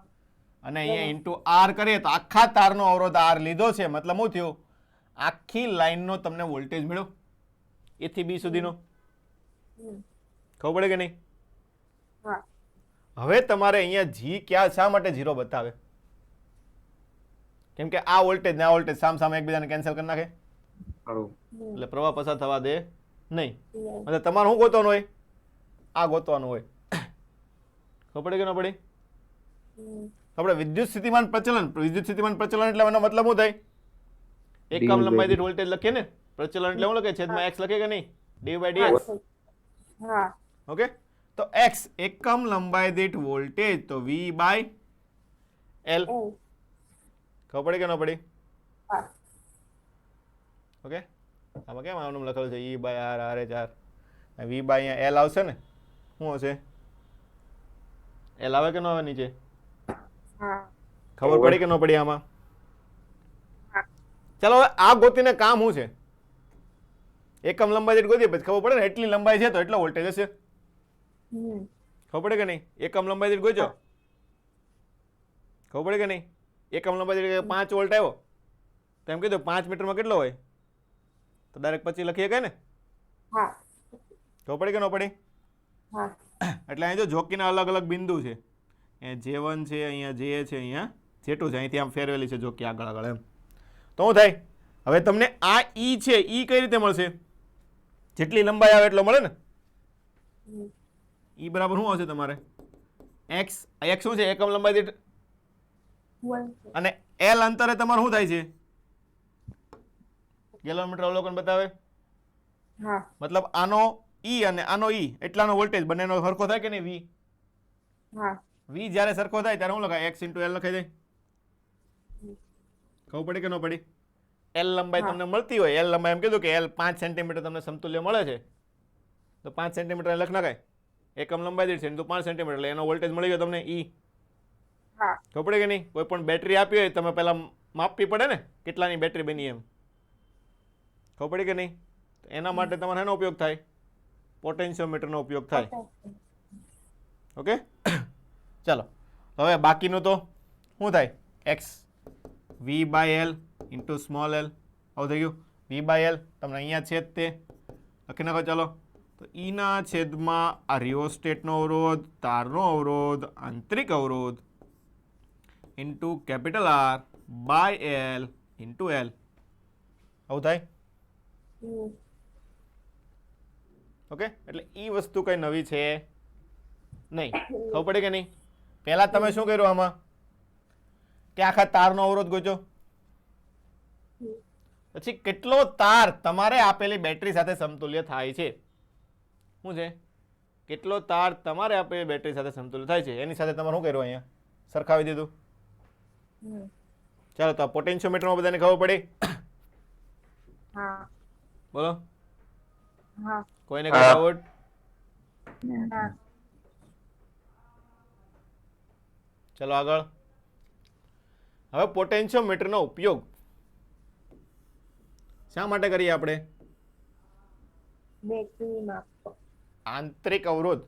અને અહીંયા ઇન્ટુ આર કરીએ તો આખા તારનો અવરોધ આર લીધો છે, મતલબ શું થયું? આખી લાઈનનો તમને વોલ્ટેજ મળ્યો, એ થી બી સુધીનો. ખબર પડે કે નહીં? હવે તમારે અહીંયા જી ક્યાં, શા માટે 0 બતાવે? કેમ કે આ વોલ્ટેજ ને આ વોલ્ટેજ સામ એકબીજાને કેન્સલ કરી નાખે, એટલે પ્રવાહ પસાર થવા દે નહીં. એટલે તમારે શું ગોતવાનું હોય? આ ગોતવાનું હોય. ખબર પડે કે ન પડી? આપણે વિદ્યુત સ્થિતિમાન પ્રચલન. વિદ્યુત સ્થિતિમાન પ્રચલન એટલે એનો મતલબ શું થાય? એકમ લંબાઈ દીઠ વોલ્ટેજ લખીએ ને. પ્રચલન એટલે શું લખે? છેદમાં x લખે કે નહીં? d/dx. ઓકે, તો x એકમ લંબાઈ દીઠ વોલ્ટેજ, તો v/l. ખબર પડી કે ન પડી? ઓકે, આમાં કેમ આનું લખેલું છે? E/r, RH/r. v/l આવશે ને? શું હશે? l આવે કે ન આવે નીચે? ખબર પડી કે ન પડી આમાં? ચાલો, હવે આ ગોતીને કામ શું છે? એકમ લંબાઈ દીઠ ગોતીએ પછી ખબર પડે ને એટલી લંબાઈ છે તો એટલો વોલ્ટેજ હશે. ખબર પડે કે નહીં? એકમ લંબાઈ દીઠ ગોત્યો, ખબર પડે કે નહીં? એકમ લંબાઈ દીઠ 5 વોલ્ટ આવ્યો તો એમ કીધું 5 મીટરમાં કેટલો હોય? તો ડાયરેક્ટ 25 લખીએ કે ને? ખબર પડી કે ન પડી? એટલે અહીં જો જોકીના અલગ અલગ બિંદુ છે. અહીંયા J1 છે, અહીંયા J છે, અહીંયા J2 છે. અહીંથી આમ ફેરવેલી છે જોકી આગળ એમ. તો શું થાય? હવે તમને આ ઈ છે, ઈ કઈ રીતે મળશે? જેટલી લંબાઈ આવે એટલો મળે ને. ઈ બરાબર શું આવશે તમારે? x. x શું છે? એકમ લંબાઈ દીઠ વોલ્ટ અને એલ અંતરે તમારું શું થાય છે? ગેલોમીટર અવલોકન બતાવે. હા મતલબ આનો ઈ અને આનો ઈ એટલાનો વોલ્ટેજ બંનેનો સરખો થાય કે નહીં? વી હા વી જ્યારે સરખો થાય ત્યારે શું લખાય? એક્સ ઇન્ટુ એલ લખાઈ જાય. ખબર પડી કે ન પડી? એલ લંબાઈ હા. તમને મળતી હોય, એલ લંબાઈ એમ કીધું કે એલ 5 સેન્ટીમીટર તમને સમતુલ્ય મળે છે, તો 5 સેન્ટીમીટર લખ નખાય. એકમ લંબાઈ દીઠ છે તો 5 સેન્ટીમીટર એટલે એનો વોલ્ટેજ મળી ગયો તમને ઈ. હા ખબર પડે કે નહીં? કોઈ પણ બેટરી આપી હોય તમે પહેલા માપવી પડે ને કેટલાની બેટરી બની એમ. ખબર પડી કે નહીં? એના માટે તમારે એનો ઉપયોગ થાય, પોટેન્શિયોમીટરનો ઉપયોગ થાય. ઓકે ચાલો હવે બાકીનું તો શું થાય? X V by L into small L. આવું થઈ ગયું. વી બાય એલ તમને અહીંયા છેદ તે લખી નાખો. ચાલો તો ઈના છેદમાં આ રિયોસ્ટેટનો અવરોધ, તારનો અવરોધ, આંતરિક અવરોધ into capital R by L into L. આવું થાય. ઓકે એટલે ઈ વસ્તુ કઈ નવી છે નહીં. ખબર પડી કે નહીં? પહેલા તમે શું કર્યું આમાં કે આખા તારનો અવરોધ ગોચો, પછી કેટલો તાર તમારે આપેલી બેટરી સાથે સમતુલ્ય થાય છે. શું છે? કેટલો તાર તમારે આપેલી બેટરી સાથે સમતુલ્ય થાય છે એની સાથે તમારે શું કર્યું? અહીંયા સરખાવી દીધું. ચાલો તો પોટેન્શિયોમીટરમાં બધાને ખબર પડી? હા બોલો, હા કોઈને કઈ ડાઉટ? હા ચલો આગળ. હવે પોટેન્શિયોમીટરનો ઉપયોગ શા માટે કરીએ આપણે? બેટરી માપો. આંતરિક અવરોધ.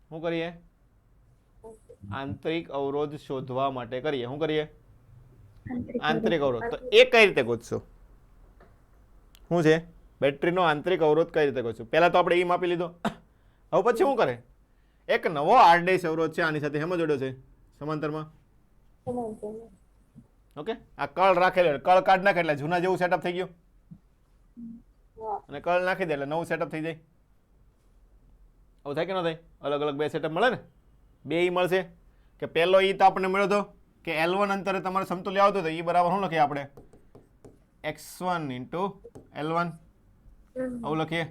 શું કરીએ? આંતરિક અવરોધ શોધવા માટે કરીએ. શું કરીએ? આંતરિક અવરોધ. તો એ કઈ રીતે ગોતશો? શું છે? બેટરીનો આંતરિક અવરોધ કઈ રીતે ગોતશો? પહેલા તો આપણે ઈ માપી લીધો. હવે પછી શું કરે? એક નવો આર' અવરોધ છે આની સાથે હેમાં જોડ્યો છે સમાંતરમાં. ઓકે આ કળ રાખેલો, કળ કાઢ નાખે એટલે જૂના જેવું સેટઅપ થઈ ગયું, અને કળ નાખી દે એટલે નવું સેટઅપ થઈ જાય. આવું થાય કે ન થાય? અલગ અલગ બે સેટઅપ મળે ને, બે ઈ મળશે. કે પહેલો ઈ તો આપણને મળ્યો હતો કે L1 અંતરે તમારે સમતુલ્ય આવતું હતું, ઈ બરાબર શું લખીએ આપણે? x1 ઇન્ટુ L1 આવું લખીએ.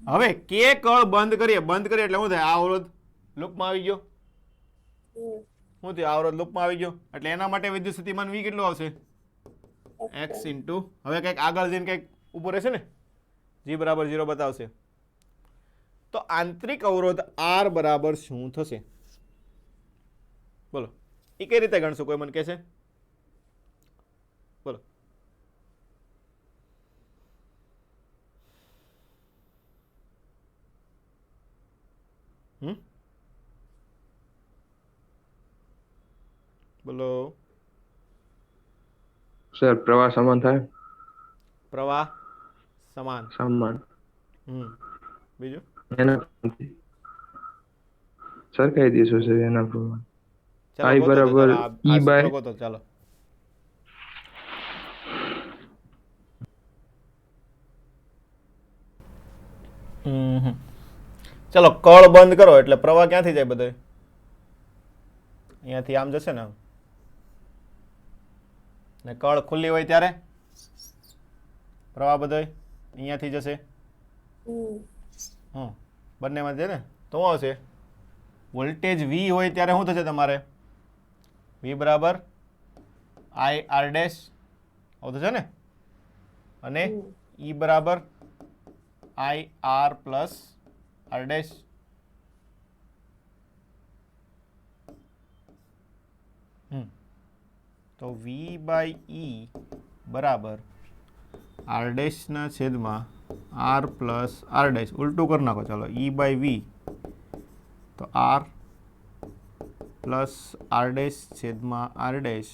હવે કે કળ બંધ કરીએ, બંધ કરીએ એટલે શું થાય? આ અવરોધ લૂપમાં આવી ગયો. શું થયું? આ અવરોધ લૂપમાં આવી ગયો એટલે એના માટે વિદ્યુત સ્થિતિમાન વી કેટલું આવશે? x ઇન્ટુ, હવે કંઈક આગળ જઈને કંઈક ઊભું રહેશે ને, g બરાબર 0 બતાવશે. તો આંતરિક અવરોધ R બરાબર શું થશે? બોલો, એ કઈ રીતે ગણશું? કોઈ મને કહેશે? બોલો. બોલો. સર પ્રવાહ સમાન થાય. પ્રવાહ સમાન. સમાન બીજું? એના સરખાઈ દઈશું સર એના પ્રમાણે. ચાલો I ગોતો તો, બરાબર ચાલો આ E સૂત્ર બાય ગોતો. ચાલો ચલો કળ બંધ કરો એટલે પ્રવાહ ક્યાંથી જાય? બધે અહીંયાથી આમ જશે ને, ને કળ ખુલ્લી હોય ત્યારે પ્રવાહ બધો અહીંયાથી જશે. બંનેમાં છે ને, તો શું આવશે? વોલ્ટેજ વી હોય ત્યારે શું થશે તમારે? વી બરાબર આઈ આર ડેશ આવું થશે ને, અને ઈ બરાબર I R plus R dash. તો વી બાય ઈ બરાબર આર ડેશના છેદમાં આર પ્લસ આર ડેશ. ઉલટું કરી નાખો. ચાલો ઈ બાય વી તો આર પ્લસ આર ડેશ છેદમાં આર ડેશ,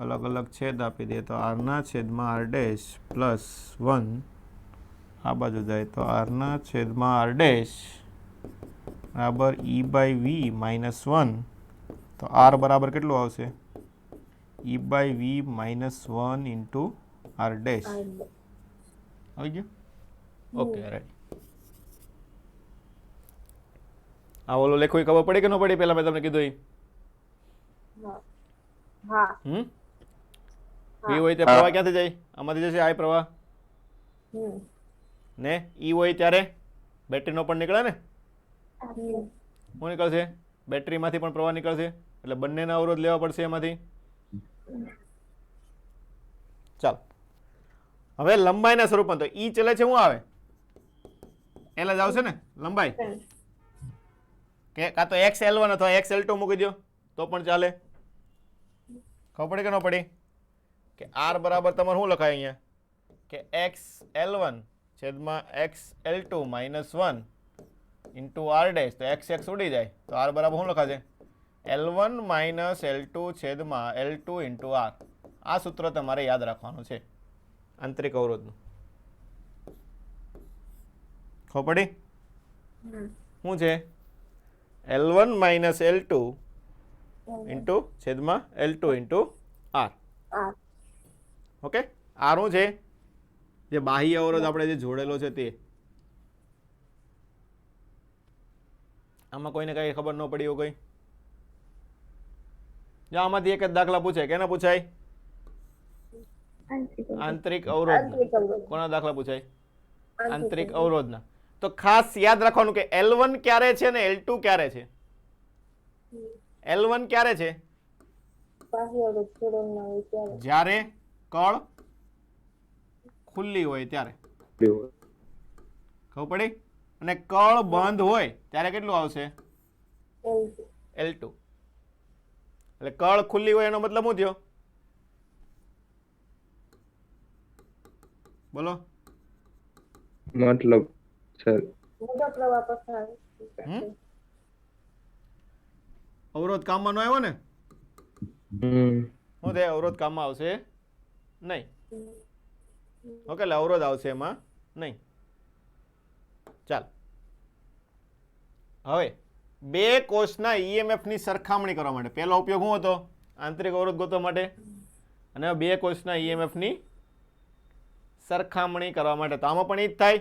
અલગ અલગ છેદ આપી દે તો આરના છેદમાં આર ડેશ પ્લસ 1, આ બાજુ જાય તો આરના છેદમાં આર ડેશ બરાબર ઈ બાય વી માઇનસ 1. તો આર બરાબર કેટલું આવશે? E by V minus 1 into R dash. આવી ગયું? Okay right. આ ઓલું લખવું એ ખબર પડી કે ન પડી? પહેલા મેં તમને કીધું એ હા હા વી હોય તે પ્રવાહ ક્યાંથી જાય? આમાંથી જશે આઈ પ્રવાહ હમ ને ઈ હોય ત્યારે બેટરીનો પણ નીકળે ને? હમ શું નીકળશે? બેટરીમાંથી પણ પ્રવાહ નીકળશે, એટલે બંનેના અવરોધ લેવા પડશે એમાંથી. ચાલો, હવે લંબાઈના સ્વરૂપમાં તો ઈ ચલે છે શું આવે? એલ જ આવશે ને લંબાઈ, કે કાં તો એક્સ એલ વન અથવા એક્સ એલ ટુ મૂકી દો તો પણ ચાલે. ખબર પડી કે ન પડી? કે આર બરાબર તમારે શું લખાય અહીંયા? કે એક્સ એલ વન છેદમાં X L two minus one into R dash, તો એક્સ એક્સ ઉડી જાય તો આર બરાબર શું લખાશે? L one minus L two છેદમાં એલ ટુ ઇન્ટુ આર. આ સૂત્ર તમારે યાદ રાખવાનું છે આંતરિક અવરોધનું. ખબર પડી? શું છે? L one minus L two into છેદમાં એલ ટુ ઇન્ટુ આર. આ ઓકે, આર શું છે? જે બાહ્ય અવરોધ આપણે જે જોડેલો છે તે. આમાં કોઈને કઈ ખબર ન પડી એવું કઈ? જો આમાંથી એક જ દાખલા પૂછાય, કેના પૂછાય? આંતરિક અવરોધ. કોના દાખલા પૂછાય? આંતરિક અવરોધના. તો ખાસ યાદ રાખવાનું કે L1 ક્યારે છે ને L2 ક્યારે છે? L1 ક્યારે છે? જ્યારે કળ ખુલ્લી હોય ત્યારે. ખબર પડી? અને કળ બંધ હોય ત્યારે કેટલું આવશે? L2. એટલે કળ ખુલ્લી હોય એનો મતલબ શું થયો? બોલો. મતલબ સર અવરોધ કામમાં ન આવ્યો ને? હમ શું થાય? અવરોધ કામમાં આવશે નહીં. ઓકે, એટલે અવરોધ આવશે એમાં નહીં. ચાલ, હવે બે કોષના ઈએમએફ ની સરખામણી કરવા માટે પહેલો ઉપયોગ શું હતો? આંતરિક અવરોધ ગોતવા માટે. અને બે કોષના ઈએમએફ ની સરખામણી કરવા માટે તો આમાં પણ ઈ જ થાય.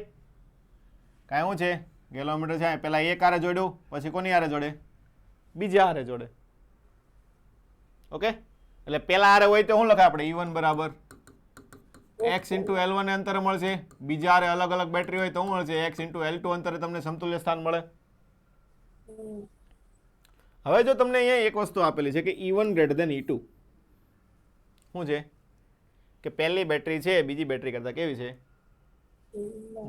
કાંઈ શું છે? ગેલોમીટર છે, પેલા એક હારે જોડ્યું, પછી કોની હારે જોડે? બીજા હારે જોડે. ઓકે, એટલે પેલા હારે હોય તો શું લખાય આપણે? E1 બરાબર x ઇન્ટુ L1 અંતરે મળશે. બીજા હારે અલગ અલગ બેટરી હોય તો શું મળશે? x ઇન્ટુ L2 અંતરે તમને સમતુલ્ય સ્થાન મળે. હવે જો તમને અહીંયા એક વસ્તુ આપેલી છે કે E1 ગ્રેટર દેન E2. શું છે? કે પહેલી બેટરી છે બીજી બેટરી કરતા કેવી છે?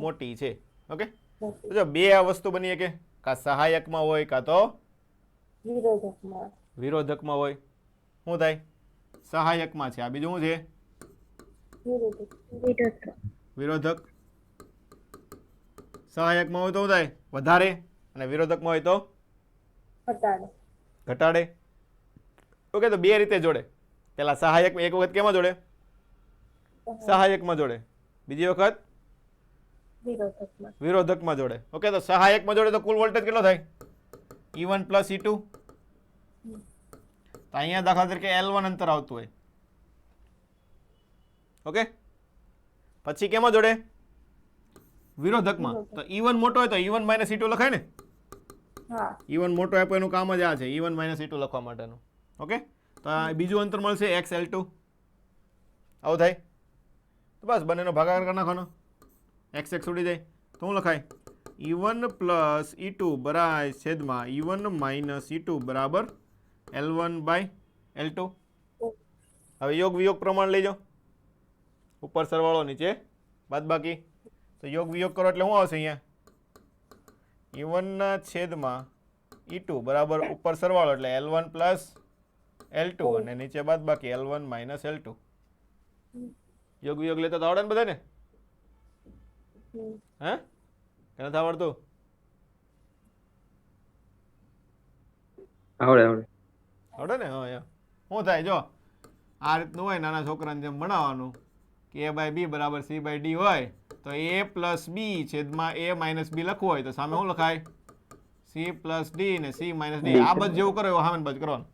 મોટી છે. ઓકે, તો જો બે આ વસ્તુ બની કે કાં સહાયકમાં હોય કાં તો વિરોધકમાં હોય. શું થાય? સહાયકમાં છે, આ બીજું શું છે? વિરોધક. સહાયકમાં હોય તો શું થાય? વધારે, અને વિરોધકમાં હોય તો ઘટાડે. ઓકે, તો બે રીતે જોડે. પેલા સહાયક એક વખત કેમાં જોડે? સહાયકમાં જોડે. બીજી વખત વિરોધકમાં જોડે. ઓકે, તો સહાયકમાં જોડે તો કુલ વોલ્ટેજ કેટલો થાય? E1 plus E2. તો અહીંયા દાખલા તરીકે L1 અંતર આવતું હોય. ઓકે, પછી કેમાં જોડે? વિરોધકમાં. તો E1 મોટો હોય તો E1 માઇનસ E2 લખાય ને? E1 મોટો આપ્યો એનું કામ જ આ છે, E1 માઇનસ E2 લખવા માટેનું. ઓકે, તો આ બીજું અંતર મળશે XL2. આવું થાય તો બસ બંનેનો ભાગાકાર કરી નાખવાનો. x x ઉડી જાય તો શું લખાય? E1 પ્લસ E2 બરાબર છેદમાં E1 માઇનસ E2 બરાબર L1 બાય L2. હવે યોગ વિયોગ પ્રમાણ લઈ જાઓ. ઉપર સરવાળો, નીચે બાદબાકી. તો યોગ વિયોગ કરો એટલે શું આવશે અહીંયા? E1 ના છેદમાં E2 બરાબર ઉપર સરવાળો એટલે L1 પ્લસ L2 અને નીચે બાદબાકી L1 માઇનસ L2. યોગ વિયોગ લેતા તો આવડે ને બધાને? હે, કે નથી આવડતું? આવડે આવડે આવડે ને? હા, શું થાય જો આ રીતનું હોય, નાના છોકરાને જેમ ભણાવવાનું કે a બાય બી બરાબર c બાય ડી હોય તો a પ્લસ બી છેદમાં a માઇનસ બી લખવું હોય તો સામે શું લખાય? c પ્લસ ડી ને c માઇનસ ડી. આ બધું જેવું કરો એવું સામે બધું કરવાનું.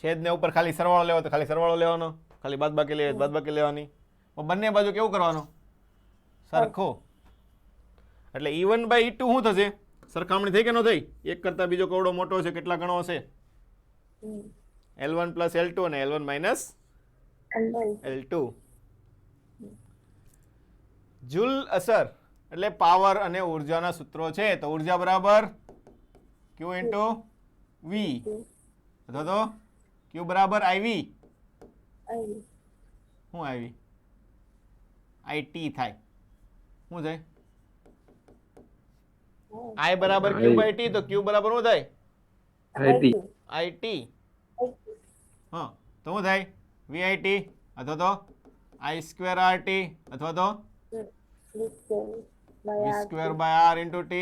છેદ ને ઉપર ખાલી સરવાળો લેવો તો ખાલી સરવાળો લેવાનો, ખાલી બાદબાકી લેવી બાદબાકી લેવાની. બંને બાજુ કેવું કરવાનું? સરખું. એટલે E1 બાય E2 શું થશે? સરખામણી થઈ કે ન થઈ? એક કરતાં બીજો કવડો મોટો છે, કેટલા ગણો હશે? હમ L1 પ્લસ L2 અને L1 minus L1 L2. Joule અસર એટલે પાવર અને ઉર્જાના સૂત્રો છે. તો ઉર્જા બરાબર Q ઇન્ટુ V અથવા તો Q બરાબર IV. I શું IV? IT થાય. શું થાય? I બરાબર Q બાય T, તો Q બરાબર શું થાય? IT. IT. હા, તો શું થાય? VIT અથવા તો I સ્ક્વેર RT અથવા તો V square by R into T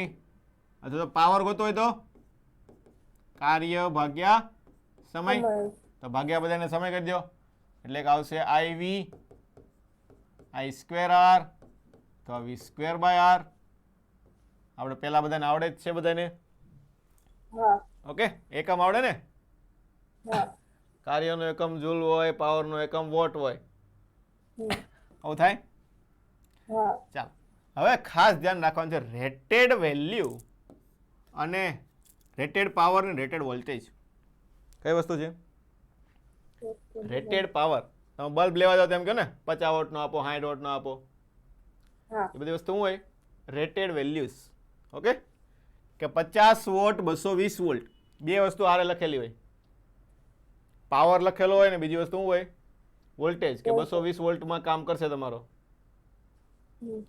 અથવા તો પાવર ગોતો હોય તો કાર્ય ભાગ્યા સમય. તો ભાગ્યા બધાને સમય કરી દો એટલે કે આવશે IV I સ્ક્વેર R તો V સ્ક્વેર બાય R. આપણે પહેલા બધાને આવડે જ છે બધાને. હા ઓકે, એકમ આવડે ને? હા કાર્યનો એકમ જૂલ હોય, પાવરનો એકમ વોટ હોય. આવું થાય? હા ચાલો, હવે ખાસ ધ્યાન રાખવાનું છે રેટેડ વેલ્યુ અને રેટેડ પાવર અને રેટેડ વોલ્ટેજ. કઈ વસ્તુ છે? Rated power. તમે બલ્બ લેવા જાઓ તેમ કહો ને 50 વોટનો આપો, 60 વોટનો આપો. હા એ બધી વસ્તુ શું હોય? Rated values. ઓકે, કે 50 વોટ 220 વોલ્ટ બે વસ્તુ આરે લખેલી હોય. પાવર લખેલો હોય ને બીજી વસ્તુ શું હોય? વોલ્ટેજ, કે 220 વોલ્ટમાં કામ કરશે તમારો.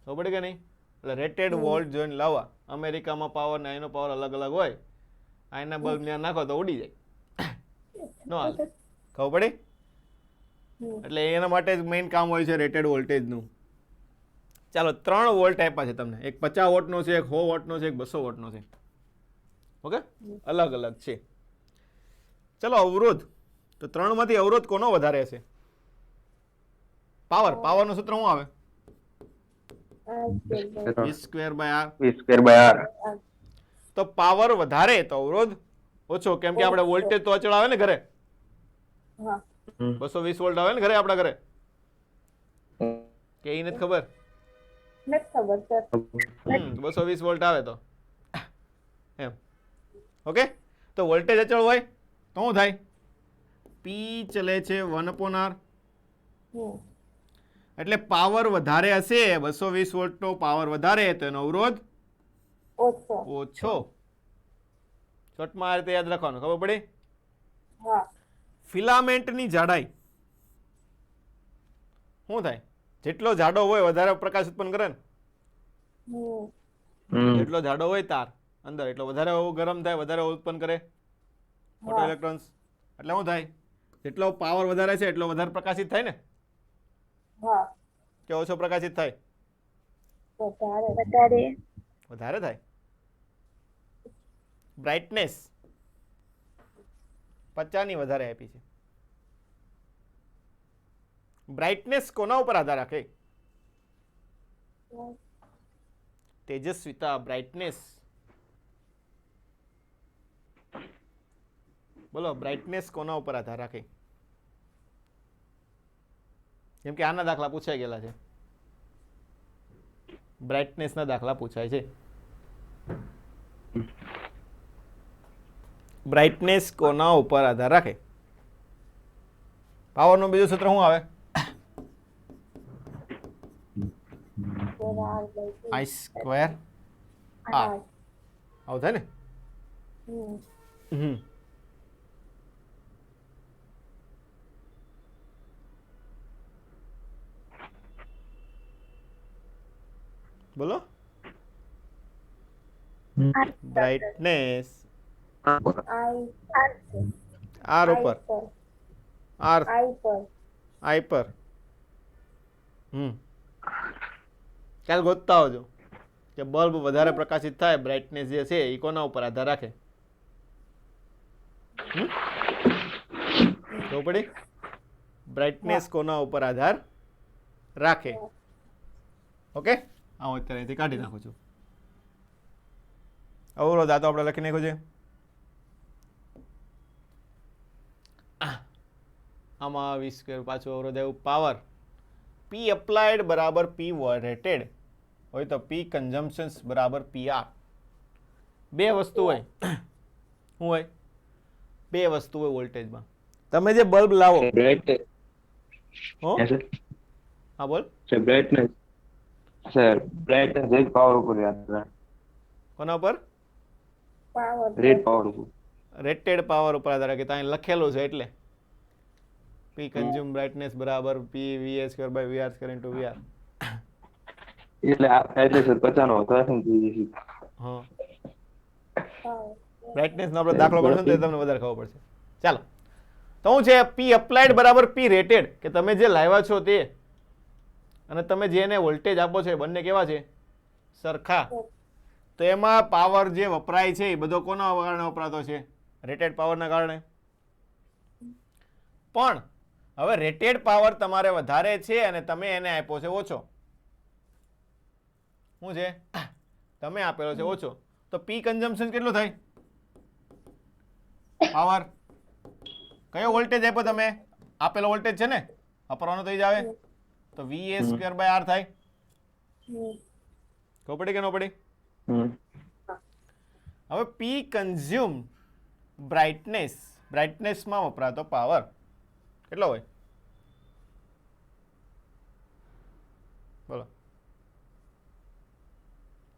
ખબર પડી કે નહીં? એટલે રેટેડ વોલ્ટ જોઈને લાવવા. અમેરિકામાં પાવર ને અહીંનો પાવર અલગ અલગ હોય. અહીંના બલ્બ ત્યાં નાખો તો ઉડી જાય. ન હાલે. ખબર પડી? એટલે એના માટે જ મેઇન કામ હોય છે રેટેડ વોલ્ટેજનું. ચાલો, 3 વોલ્ટ આપ્યા છે તમને. એક 50 વોટનો છે, એક 100 વોટનો છે, એક 200 વોટનો છે. ઓકે, અલગ અલગ છે. ચલો, અવરોધ. તો 3 માંથી અવરોધ કોનો વધારે હશે? પાવર. પાવરનું સૂત્ર શું આવે? V square by R. V square by R. તો પાવર વધારે તો અવરોધ ઓછો, કેમ કે આપણે વોલ્ટેજ તો અચળ આવે ને ઘરે. હા 220 વોલ્ટ આવે ને ઘરે આપણા ઘરે. કે એ નથી ખબર? નથી ખબર સર 220 વોલ્ટ આવે તો એમ. ઓકે, તો વોલ્ટેજ અચળ હોય તો શું થાય? P ચલે છે 1/R. એટલે પાવર વધારે હશે, 220 વોલ્ટનો પાવર વધારે તો એનો અવરોધ ઓછો ઓછો. શોર્ટમાં આ રીતે યાદ રાખવાનું. ખબર પડી? હા ફિલામેન્ટની જાડાઈ શું થાય? જેટલો જાડો હોય વધારે પ્રકાશ ઉત્પન્ન કરે ને. જેટલો જાડો હોય તાર અંદર એટલો વધારે ગરમ થાય, વધારે ઉત્પન્ન કરે ફોટો ઇલેક્ટ્રોન્સ. એટલે શું થાય? જેટલો પાવર વધારે છે એટલો વધારે પ્રકાશિત થાય ને, હા કે ઓછો પ્રકાશિત થાય? વધારે વધારે વધારે થાય. બ્રાઇટનેસ 50 ની વધારે આપી છે. બ્રાઇટનેસ કોના ઉપર આધાર રાખે? તેજસ્વીતા. બ્રાઇટનેસ બોલો, બ્રાઇટનેસ કોના ઉપર આધાર રાખે? જેમ કે આના દાખલા પૂછાઈ ગયેલા છે. બ્રાઇટનેસના દાખલા પૂછાય છે. બ્રાઇટનેસ કોના ઉપર આધાર રાખે? પાવરનું બીજું સૂત્ર શું આવે? I square R. આવું થાય ને? બોલો. બ્રાઇટનેસ R ઉપર, R I પર. ખ્યાલ ગોતતા હોજો કે બલ્બ વધારે પ્રકાશિત થાય, બ્રાઇટનેસ જે છે એ કોના ઉપર આધાર રાખે? ખબર પડી? બ્રાઇટનેસ કોના ઉપર આધાર રાખે? ઓકે, હું અત્યારે અહીંથી કાઢી નાખું છું. અવરોધ આ તો આપણે લખી નાખ્યું છે. આમાં 20 સ્ક્વેર પાછું અવરોધ આવ્યું. પાવર P એપ્લાઇડ બરાબર P રેટેડ હોય તો P કન્ઝમ્પશન્સ બરાબર PR. બે વસ્તુ હોય. શું હોય? બે વસ્તુ હોય વોલ્ટેજમાં. તમે જે બલ્બ લાવો, બ્રાઇટ હો, સર હા બોલ, sir brightness sir brightness red power ઉપર યાદ કોના ઉપર? પાવર રેડ પાવર ઉપર રેટેડ પાવર ઉપર આધાર રાખે. ત્યાં લખેલું છે એટલે પી કન્ઝ્યુમ બ્રાઇટનેસ બરાબર P VA square by VR square into VR. એટલે સર 50 નો હતો હા, પાવર બ્રાઇટનેસનો આપણે દાખલો ગણશું ને તો તમને વધારે ખબર પડશે. ચાલો, તો શું છે? પી અપ્લાઇડ બરાબર પી રેટેડ, કે તમે જે લાવ્યા છો તે અને તમે જેને વોલ્ટેજ આપો છો એ બંને કેવા છે? સરખા. તો એમાં પાવર જે વપરાય છે એ બધો કોના કારણે વપરાતો છે? રેટેડ પાવરના કારણે. પણ હવે રેટેડ પાવર તમારે વધારે છે અને તમે એને આપ્યો છે ઓછો. શું છે? તમે આપેલો છે ઓછો, તો પી કન્ઝમ્પશન કેટલું થાય? પાવર કયો વોલ્ટેજ આપ્યો તમે? આપેલો વોલ્ટેજ છે ને, વાપરવાનો થઈ જ આવે, તો વીએ સ્ક્વેર બાય આર થાય. ખબર પડી કે ન પડી? હવે પી કન્ઝ્યુમ બ્રાઇટનેસમાં વપરાતો પાવર કેટલો હોય? બોલો.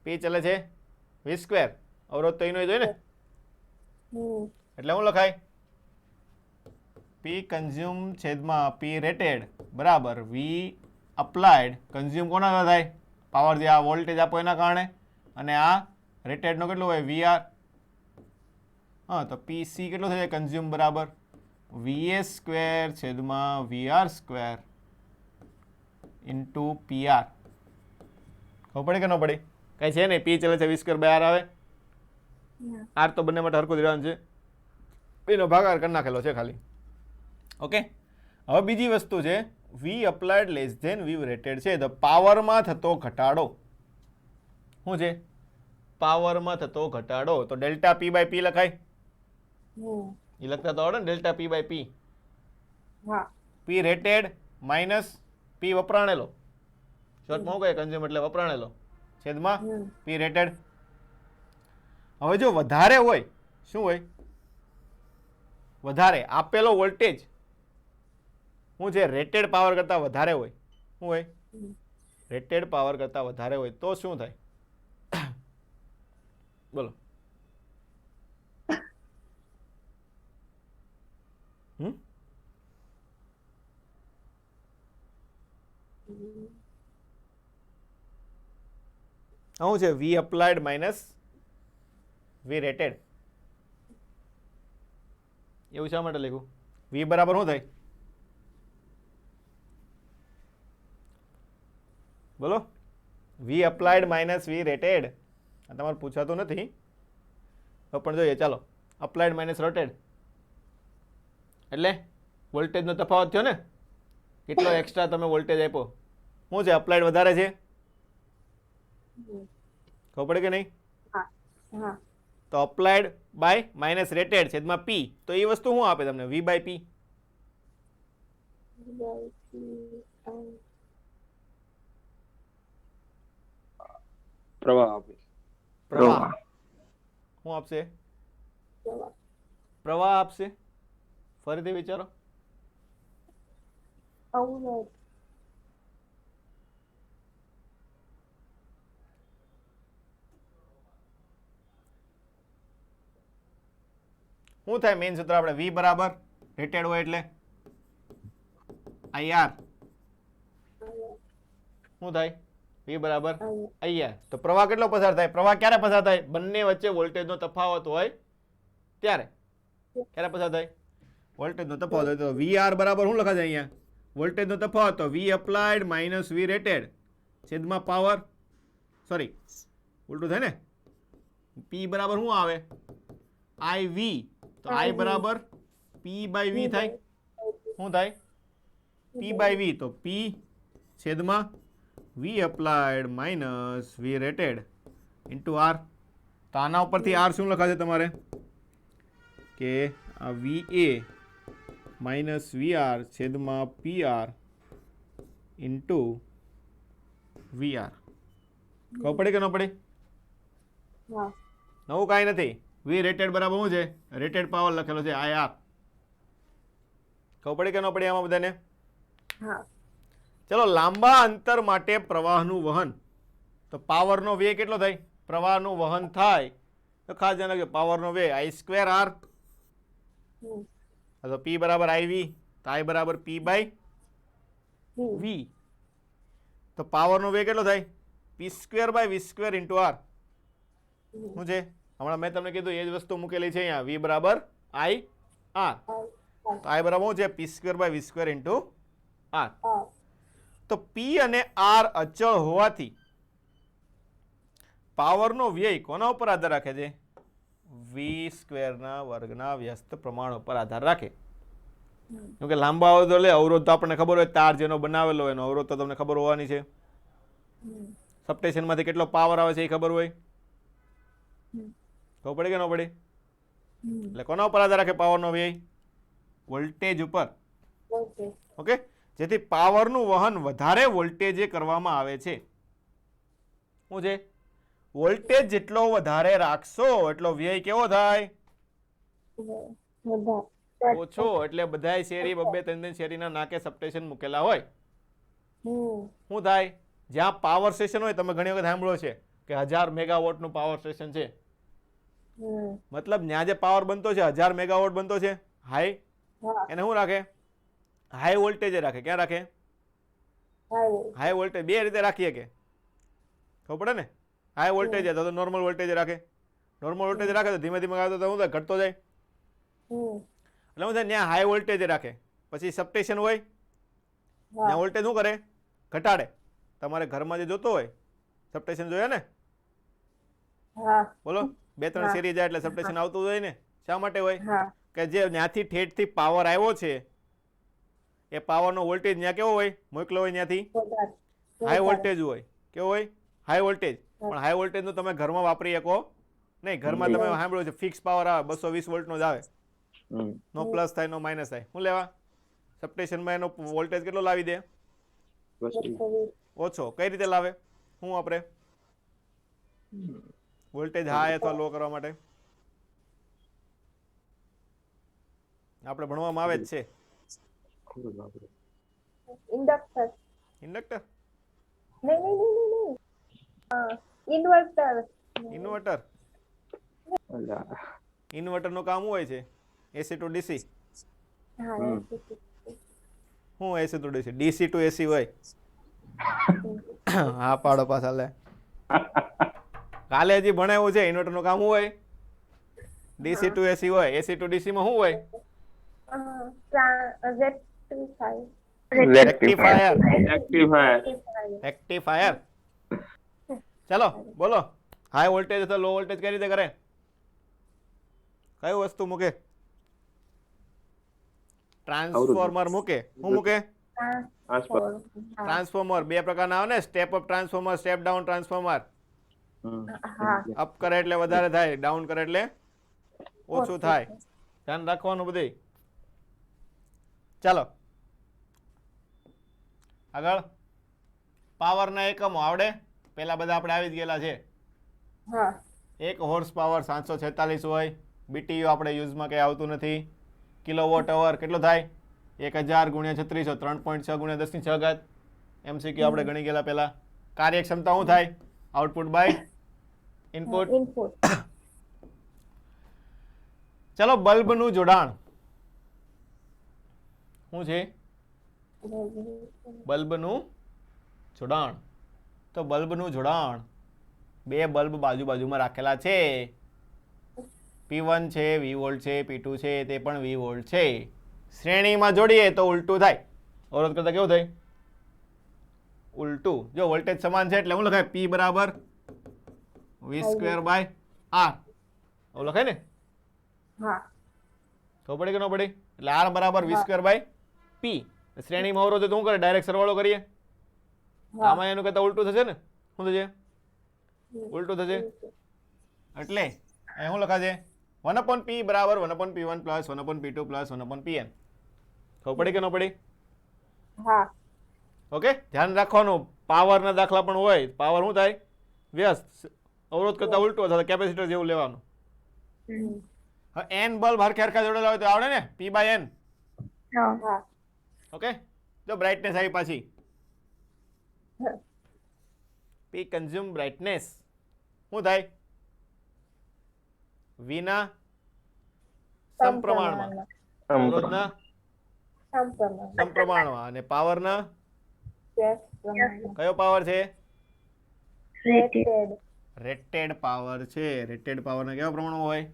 પી ચાલે છે વી સ્ક્વેર, અવરોધ તો એનો જ હોય ને, એટલે શું લખાય? પી કન્ઝ્યુમ છેદમાં પી રેટેડ બરાબર વી અપ્લાઇડ. કન્ઝ્યુમ કોના થાય? પાવર જે આ વોલ્ટેજ આપો એના કારણે, અને આ રેટેડનો કેટલો હોય? વીઆર. હા, તો પીસી કેટલો થાય? કન્ઝ્યુમ બરાબર વીએ સ્ક્વેર છેદમાં વીઆર સ્ક્વેર ઇન્ટુ પીઆર. ખબર પડે કે ન પડે? કઈ છે નહીં, પી ચાલે છે વી સ્ક્વેર બાય આર આવે, આર તો બંને માટે હરખું જ રહેવાનું છે, એનો ભાગાકાર કરી નાખેલો છે ખાલી. ઓકે, હવે બીજી વસ્તુ છે V applied less than V rated છે, તો પાવરમાં થતો ઘટાડો. શું છે? પાવરમાં થતો ઘટાડો. તો ડેલ્ટા પી બાય પી લખાય. એ લખતા તો આવડે ને, delta P by P. P rated minus P વપરાણેલો, શોર્ટમાં શું કહે? કન્ઝ્યુમ એટલે વપરાણેલો, છેદમાં પી રેટેડ. હવે જો વધારે હોય, શું હોય? વધારે આપેલો વોલ્ટેજ શું છે? રેટેડ પાવર કરતા વધારે હોય. શું હોય? રેટેડ પાવર કરતા વધારે હોય તો શું થાય? બોલો. શું છે? V applied minus V rated. એવું શા માટે લખ્યું? વી બરાબર શું થાય? બોલો. વી અપ્લાઇડ માઇનસ વી રેટેડ. આ તમારે પૂછાતું નથી, પણ જોઈએ. ચાલો, અપ્લાઇડ માઇનસ રોટેડ એટલે વોલ્ટેજનો તફાવત થયો ને, કેટલો એક્સ્ટ્રા તમે વોલ્ટેજ આપ્યો. શું છે? અપ્લાઇડ વધારે છે, ખબર પડે કે નહીં? તો અપ્લાઇડ બાય માઇનસ રેટેડ છેદમાં પી, તો એ વસ્તુ શું આપે તમને? V by P. પ્રવાહ આપે. પ્રવાહ શું આપશે? પ્રવાહ આપશે. ફરીથી વિચારો. શું થાય? મેઇન સૂત્ર આપણે વી બરાબર રેટેડ હોય એટલે આઈઆર. શું થાય? વી બરાબર આઈઆર. તો પ્રવાહ કેટલો પસાર થાય? પ્રવાહ ક્યારે પસાર થાય? બંને વચ્ચે વોલ્ટેજનો તફાવત હોય ત્યારે. ક્યારે પસાર થાય? વોલ્ટેજનો તફાવત હોય તો વીઆર બરાબર શું લખાશે અહીંયા? વોલ્ટેજનો તફાવત, તો વી અપ્લાઇડ માઇનસ વી રેટેડ છેદમાં પાવર, સોરી ઉલટું થાય ને, પી બરાબર શું આવે? આઈ વી. તો આઈ બરાબર પી બાય વી થાય. શું થાય? P by V. તો પી છેદમાં V applied minus V rated into R. તો આના ઉપરથી આર શું લખાશે તમારે? કે આ વી એ માઇનસ વી આર છેદમાં P R into V R. ખબર પડે કે ન પડે? નવું કાંઈ નથી. વી રેટેડ બરાબર શું છે? રેટેડ પાવર લખેલો છે IR. ખબર પડી કે ન પડી આમાં બધાને? હા. ચલો, લાંબા અંતર માટે પ્રવાહનું વહન, તો પાવરનો વ્યય કેટલો થાય? પ્રવાહનું વહન થાય તો ખાસ ધ્યાન રાખજો, પાવરનો વ્યય I²R, હમ. તો P બરાબર IV, તો I બરાબર P બાય હમ. V. તો પાવરનો વ્યય કેટલો થાય? P² by V² into R. શું છે? હમણાં મેં તમને કીધું એ જ વસ્તુ મૂકેલી છે અહીંયા. V બરાબર IR, તો I બરાબર શું છે? P² by V² into R. તો P અને R અચળ હોવાથી પાવરનો વ્યય કોના ઉપર આધાર રાખે છે? V² ના વર્ગના વ્યસ્ત પ્રમાણ ઉપર આધાર રાખે. કેમ કે લાંબા અવરોધ એટલે અવરોધ તો આપણને ખબર હોય, તાર જેનો બનાવેલો હોય એનો અવરોધ તો તમને ખબર હોવાની છે. સબસ્ટેશનમાંથી કેટલો પાવર આવે છે એ ખબર હોય. ખબર પડી કે ન પડી? એટલે કોના ઉપર આધાર રાખે પાવરનો વ્યય? વોલ્ટેજ ઉપર. ઓકે, જેથી પાવરનું વહન વધારે વોલ્ટેજે કરવામાં આવે છે. શું છે? વોલ્ટેજ જેટલો વધારે રાખશો એટલો વ્યય કેવો થાય? ઓછો. એટલે બધાય શેરી 2-3 શેરીના નાકે સબસ્ટેશન મૂકેલા હોય. શું થાય? જ્યાં પાવર સ્ટેશન હોય, તમે ઘણી વખત સાંભળ્યો છે કે 1000 મેગાવોટનું પાવર સ્ટેશન છે. મતલબ ત્યાં જે પાવર બનતો છે 1000 મેગાવોટ બનતો છે, હાઈ, એને શું રાખે? હાઈ વોલ્ટેજ રાખે. ક્યાં રાખે? High voltage. બે રીતે રાખીએ કે ખબર પડે ને? હાઈ વોલ્ટેજ તો નોર્મલ વોલ્ટેજ રાખે. નોર્મલ વોલ્ટેજ રાખે તો ધીમે ધીમે આવે તો શું થાય? ઘટતો જાય. એટલે શું થાય? ત્યાં હાઈ વોલ્ટેજ રાખે. પછી સબસ્ટેશન હોય, ત્યાં વોલ્ટેજ શું કરે? ઘટાડે. તમારે ઘરમાં જે જોતો હોય, સબસ્ટેશન જોયા ને? બોલો. 2-3 શેરી જાય એટલે સબસ્ટેશન આવતું હોય ને? શા માટે હોય? કે જે ત્યાંથી ઠેઠથી પાવર આવ્યો છે એ પાવરનો વોલ્ટેજ ત્યાં કેવો હોય? મોકલો હોય ત્યાંથી હાઈ વોલ્ટેજ હોય. કેવો હોય? High voltage. પણ હાઈ વોલ્ટેજનું તમે ઘરમાં વાપરી શકો નહીં. ઘરમાં તમે સાંભળ્યું છે ફિક્સ પાવર આવે 220 વોલ્ટનો જ આવે. નો પ્લસ થાય નો માઇનસ થાય. શું લેવા? સબસ્ટેશનમાં એનો વોલ્ટેજ કેટલો લાવી દે? ઓછો. કઈ રીતે લાવે? શું વાપરે? વોલ્ટેજ હાઈ અથવા લો કરવા માટે આપણે ભણવામાં આવે જ છે. ઇન્ડક્ટર. ઇન્ડક્ટર? નહીં. ઇન્વર્ટર. ઇન્વર્ટર. ઇન્વર્ટર નું કામ શું હોય છે? AC to DC. શું AC to DC? DC to AC હોય. હા પાડો પાછા લે. કાલે હજી ભણાવ્યું છે ઇન્વર્ટર નું કામ શું હોય? DC ટુ AC હોય. AC ટુ DC માં શું હોય? રેક્ટિફાયર. ચાલો બોલો. હાઈ વોલ્ટેજ અથવા લો વોલ્ટેજ કઈ રીતે કરે? કઈ વસ્તુ મૂકે? ટ્રાન્સફોર્મર મૂકે. શું મૂકે? ટ્રાન્સફોર્મર. બે પ્રકારના આવે ને, step up transformer, step down transformer. Up કરે એટલે વધારે થાય, ડાઉન કરે એટલે ઓછું થાય. ધ્યાન રાખવાનું બધું. ચાલો આગળ. પાવરના એકમો આવડે? પેલા બધા આપણે આવી જ ગયેલા છે. 1 હોર્સ પાવર 746 હોય. BTU આપણે યુઝમાં કંઈ આવતું નથી. કિલોવોટ અવર કેટલો થાય? 1000 × 3600, 3.6 × 10⁶. MCQ આપણે ગણી ગયેલા પેલા. કાર્યક્ષમતા શું થાય? Output by input. ચલો, બલ્બનું જોડાણ શું છે? બલ્બનું જોડાણ. તો બલ્બનું જોડાણ, બે બલ્બ બાજુમાં રાખેલા છે. P1 છે, V વોલ્ટ છે, P2 છે, તે પણ V વોલ્ટ છે. શ્રેણીમાં જોડીએ તો ઉલટું થાય. અવરોધ કરતા કેવું થાય? ઉલટું. જો વોલ્ટેજ સમાન છે એટલે શું લખાય? P બરાબર V² બાય R. આવું લખાય ને? ખબર પડી કે ન પડી? એટલે R બરાબર V² બાય P. શ્રેણીમાં અવરોધ તો શું કરે? ડાયરેક્ટ સરવાળો કરીએ. આમાં એનું કરતા ઉલટું થશે ને? શું થશે? ઉલટું થશે. એટલે અહીં શું લખાશે? 1/P બરાબર 1/P1 plus 1/P2 plus 1/Pn. ખબર પડી કે ન પડી? ઓકે, ધ્યાન રાખવાનું. પાવરના દાખલા પણ હોય. પાવર શું થાય? વ્યસ્ત. અવરોધ કરતા ઉલટું અથવા કેપેસિટર જેવું લેવાનું. હમ. હવે n બલ્બ હરખે હરખા જોડેલા હોય તો આવડે ને p/n. હા. ઓકે, તો બ્રાઇટનેસ આવી પાછી. p કન્ઝ્યુમ બ્રાઇટનેસ શું થાય? v ના સમપ્રમાણમાં, અવરોધના સમપ્રમાણમાં અને પાવરના કયો પાવર છે? રેટેડ. રેટેડ પાવર છે. રેટેડ પાવરના કેવા પ્રમાણમાં હોય?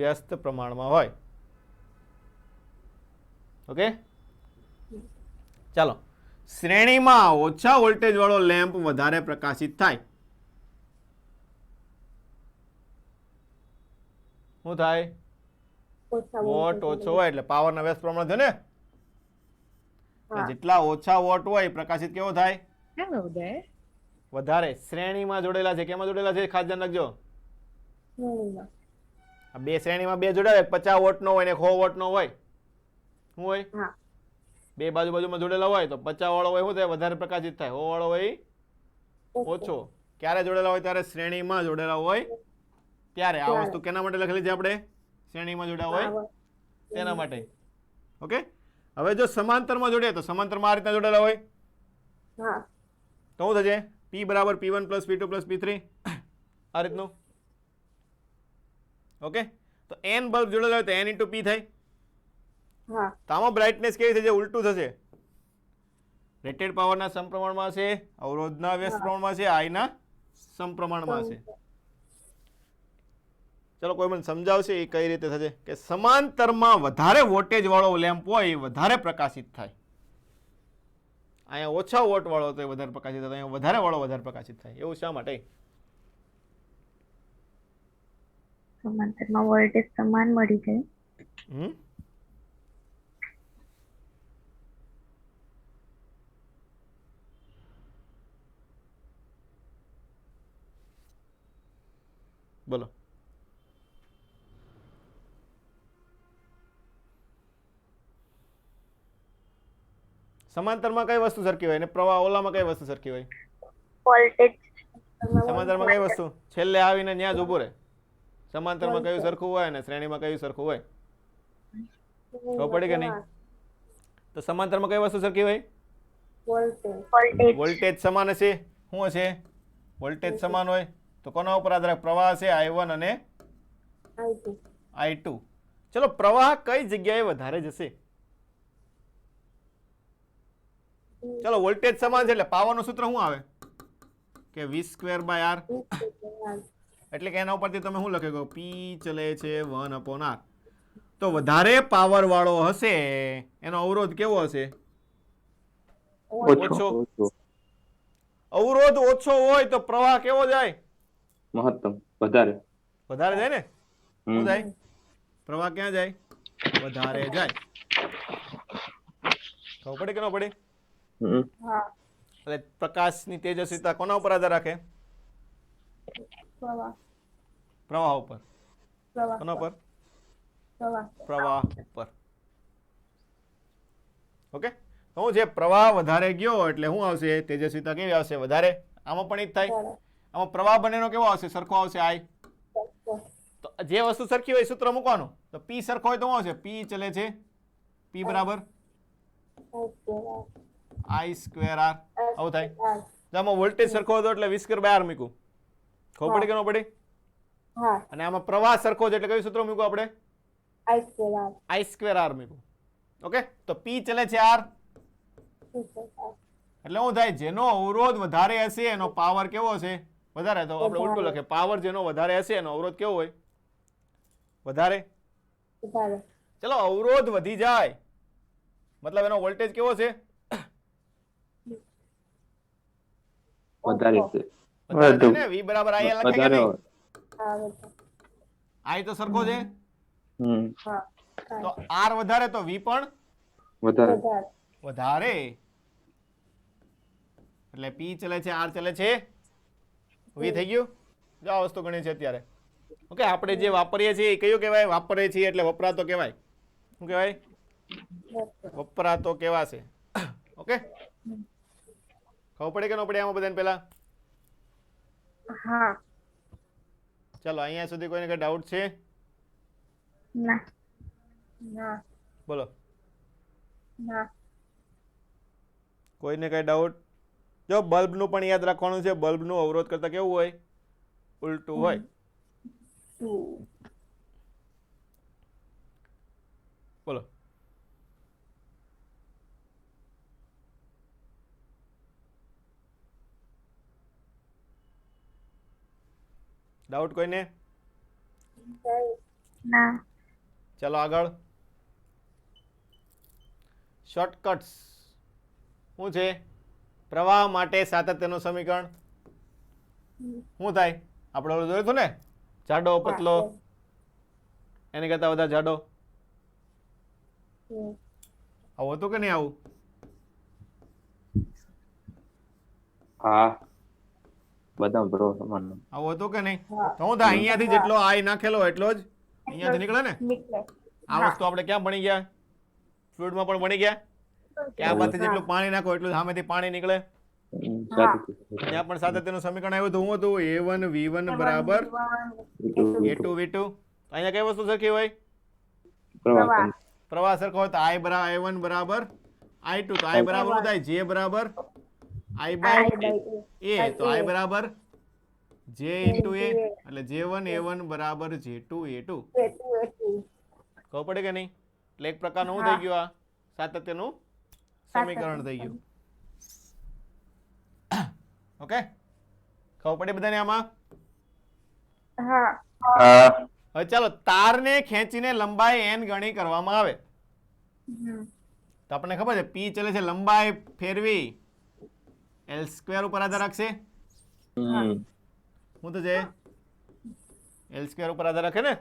વ્યસ્ત પ્રમાણમાં હોય. ઓકે, ચાલો. શ્રેણીમાં ઓછા વોલ્ટેજ વાળો લેમ્પ વધારે પ્રકાશિત થાય. શું થાય? વોટ ઓછો હોય એટલે પાવરના વ્યસ્ત પ્રમાણ છે ને. એટલે જેટલા ઓછા વોટ હોય પ્રકાશિત કેવો થાય? Hello there. વધારે. શ્રેણીમાં જોડેલા છે. કેમાં જોડેલા છે? ખાસ ધ્યાન રાખજો. આ બે શ્રેણીમાં બે જોડાય, 50 વોટ નો હોય ને 100 વોટ નો હોય. શું હોય? હા. બે બાજુમાં જોડેલા હોય તો 50 વાળો હોય શું થાય? વધારે પ્રકાશિત થાય. 100 વાળો હોય ઓછો. ક્યારે જોડેલા હોય? ત્યારે શ્રેણીમાં જોડેલા હોય ત્યારે. આ વસ્તુ કેના માટે લખેલી છે આપણે? શ્રેણીમાં જોડ્યા હોય તેના માટે. ઓકે, હવે જો સમાંતરમાં જોડે તો સમાંતરમાં આ રીતના જોડેલા હોય તો શું થશે? p બરાબર p1 plus p2 plus p3 આ રીતનું. ઓકે, તો n બલ્બ જોડેલા હોય તો n ઇન્ટુ p થાય. તો આમાં બ્રાઇટનેસ કેવી થશે? ઉલટું થશે. રેટેડ પાવરના સમપ્રમાણમાં છે, અવરોધના વ્યસ્ત પ્રમાણમાં છે, I ના સમપ્રમાણમાં છે. ચલો કોઈ મને સમજાવશે એ કઈ રીતે થશે? કે સમાંતરમાં વધારે વોટેજ વાળો લેમ્પ હોય એ વધારે પ્રકાશિત થાય. અહીંયા ઓછા વોટ વાળો તો એ વધારે પ્રકાશિત થાય, અહીંયા વધારે વાળો વધારે પ્રકાશિત થાય. એવું શા માટે? સમાંતરમાં વોલ્ટેજ સમાન મળી જાય. બોલો. સમાંતરમાં કઈ વસ્તુ સરખી હોય અને પ્રવાહ ઓલામાં કઈ વસ્તુ સરખી હોય? વોલ્ટેજ. સમાંતરમાં કઈ વસ્તુ છેલ્લે આવીને ત્યાં જ ઊભું રહે? સમાંતરમાં કયું સરખું હોય અને શ્રેણીમાં કયું સરખું હોય? ખબર પડી કે નહીં? તો સમાંતરમાં કઈ વસ્તુ સરખી હોય? વોલ્ટેજ સમાન હશે. શું હશે? વોલ્ટેજ સમાન હોય તો કોના ઉપર આધાર? પ્રવાહ છે I1 અને I2. ચલો, પ્રવાહ કઈ જગ્યાએ વધારે જશે? ચલો, વોલ્ટેજ સમાન છે એટલે પાવરનું સૂત્ર શું આવે? કે v²/r. એટલે કે એના ઉપરથી તમે શું લખો? p ચલે છે 1/r. તો વધારે પાવર વાળો હશે એનો અવરોધ કેવો હશે? ઓછો. અવરોધ ઓછો હોય તો પ્રવાહ કેવો જાય? મહત્તમ. વધારે જાય ને. શું જાય? પ્રવાહ ક્યાં જાય? વધારે જાય. ખબર પડે કે ન પડે? એટલે પ્રકાશની તેજસ્વીતા કોના ઉપર આધાર રાખે? પ્રવાહ ઉપર. કોના પર? પ્રવાહ ઉપર. ઓકે, તો શું છે? પ્રવાહ વધારે ગયો એટલે શું આવશે? તેજસ્વીતા કેવી આવશે? વધારે. આમાં પણ એ જ થાય. આમાં પ્રવાહ બંનેનો કેવો આવશે? સરખો આવશે. I. તો જે વસ્તુ સરખી હોય સૂત્ર મૂકવાનું. તો p સરખો હોય તો શું આવશે? p ચલે છે p બરાબર I²r. આવું થાય. આમાં વોલ્ટેજ સરખો હતો એટલે v²/r મૂક્યું. ખબર પડી કે ન પડી? અને આમાં પ્રવાહ સરખો છે એટલે કયું સૂત્ર મૂક્યું આપણે? I²r મૂક્યું. ઓકે, તો p ચલે છે r. એટલે શું થાય? જેનો અવરોધ વધારે હશે એનો પાવર કેવો હશે? વધારે. તો આપણે ઉલટું લખે, પાવર જેનો વધારે હશે એનો અવરોધ કેવો હોય? વધારે. ચલો, અવરોધ વધી જાય મતલબ એનો વોલ્ટેજ કેવો છે? વધારે છે. વધારે છે ને. v બરાબર I લખે કે નહીં? I તો સરખો છે. તો r વધારે તો v પણ વધારે. એટલે p ચલે છે, r ચલે છે, v થઈ ગયું. જો આ વસ્તુ ગણી છે અત્યારે. ઓકે, આપણે જે વાપરીએ છીએ એ કયું કહેવાય? વાપરીએ છીએ એટલે વપરાતો કહેવાય. શું કહેવાય? વપરાતો કહેવાશે. ઓકે, ખબર પડે કે ન પડે આમાં બધાને? પહેલા હા. ચાલો અહીંયા સુધી કોઈને કઈ ડાઉટ છે? ના. ના. બોલો, ના. કોઈને કઈ ડાઉટ? જો બલ્બનું પણ યાદ રાખવાનું છે, બલ્બનું અવરોધ કરતા કેવું હોય? ઉલટું હોય. બોલો, ડાઉટ કોઈને? ના. ચાલો આગળ. શોર્ટકટ્સ શું છે? પ્રવાહ માટે સાતત્યનું સમીકરણ શું થાય? આપણે ઓલું જોયું હતું ને, જાડો પતલો એની કરતા વધારે જાડો. આવું હતું કે નહીં આવું? હા બધા બ્રો સમાન. આવું હતું કે નહીં? તો હું થાય અહીંયાથી જેટલો આઈ નાખેલો એટલો જ અહીંયાથી નીકળે ને. નીકળે. આ વસ્તુ આપણે ક્યાં ભણી ગયા? ફ્લુઇડમાં પણ ભણી ગયા કે આ બાજુ જેટલું પાણી નાખો એટલું સામેથી પાણી નીકળે. ત્યાં પણ સાતત્યનું સમીકરણ આવ્યું હતું. શું હતું? A1 V1 બરાબર A2 V2. અહીંયા કઈ વસ્તુ સરખી હોય? પ્રવાહ પ્રવાહ સરખો હોય તો I બરાબર I1 બરાબર I2. તો I બરાબર શું થાય? J બરાબર I by A. તો I બરાબર J into A એટલે J1 A1 બરાબર J2 A2. ખબર પડે કે નહીં? એટલે એક પ્રકારનું શું થઈ ગયું? આ સાતત્યનું સમીકરણ થઈ ગયું. ઓકે, ખબર પડી બધાને આમાં? હા. હવે ચાલો, તારને ખેંચીને લંબાઈ n ગણી કરવામાં આવે તો આપણને ખબર છે P ચલે છે, લંબાઈ ફેરવી L² ઉપર આધાર રાખશે. શું તો છે? L² ઉપર આધાર રાખે ને?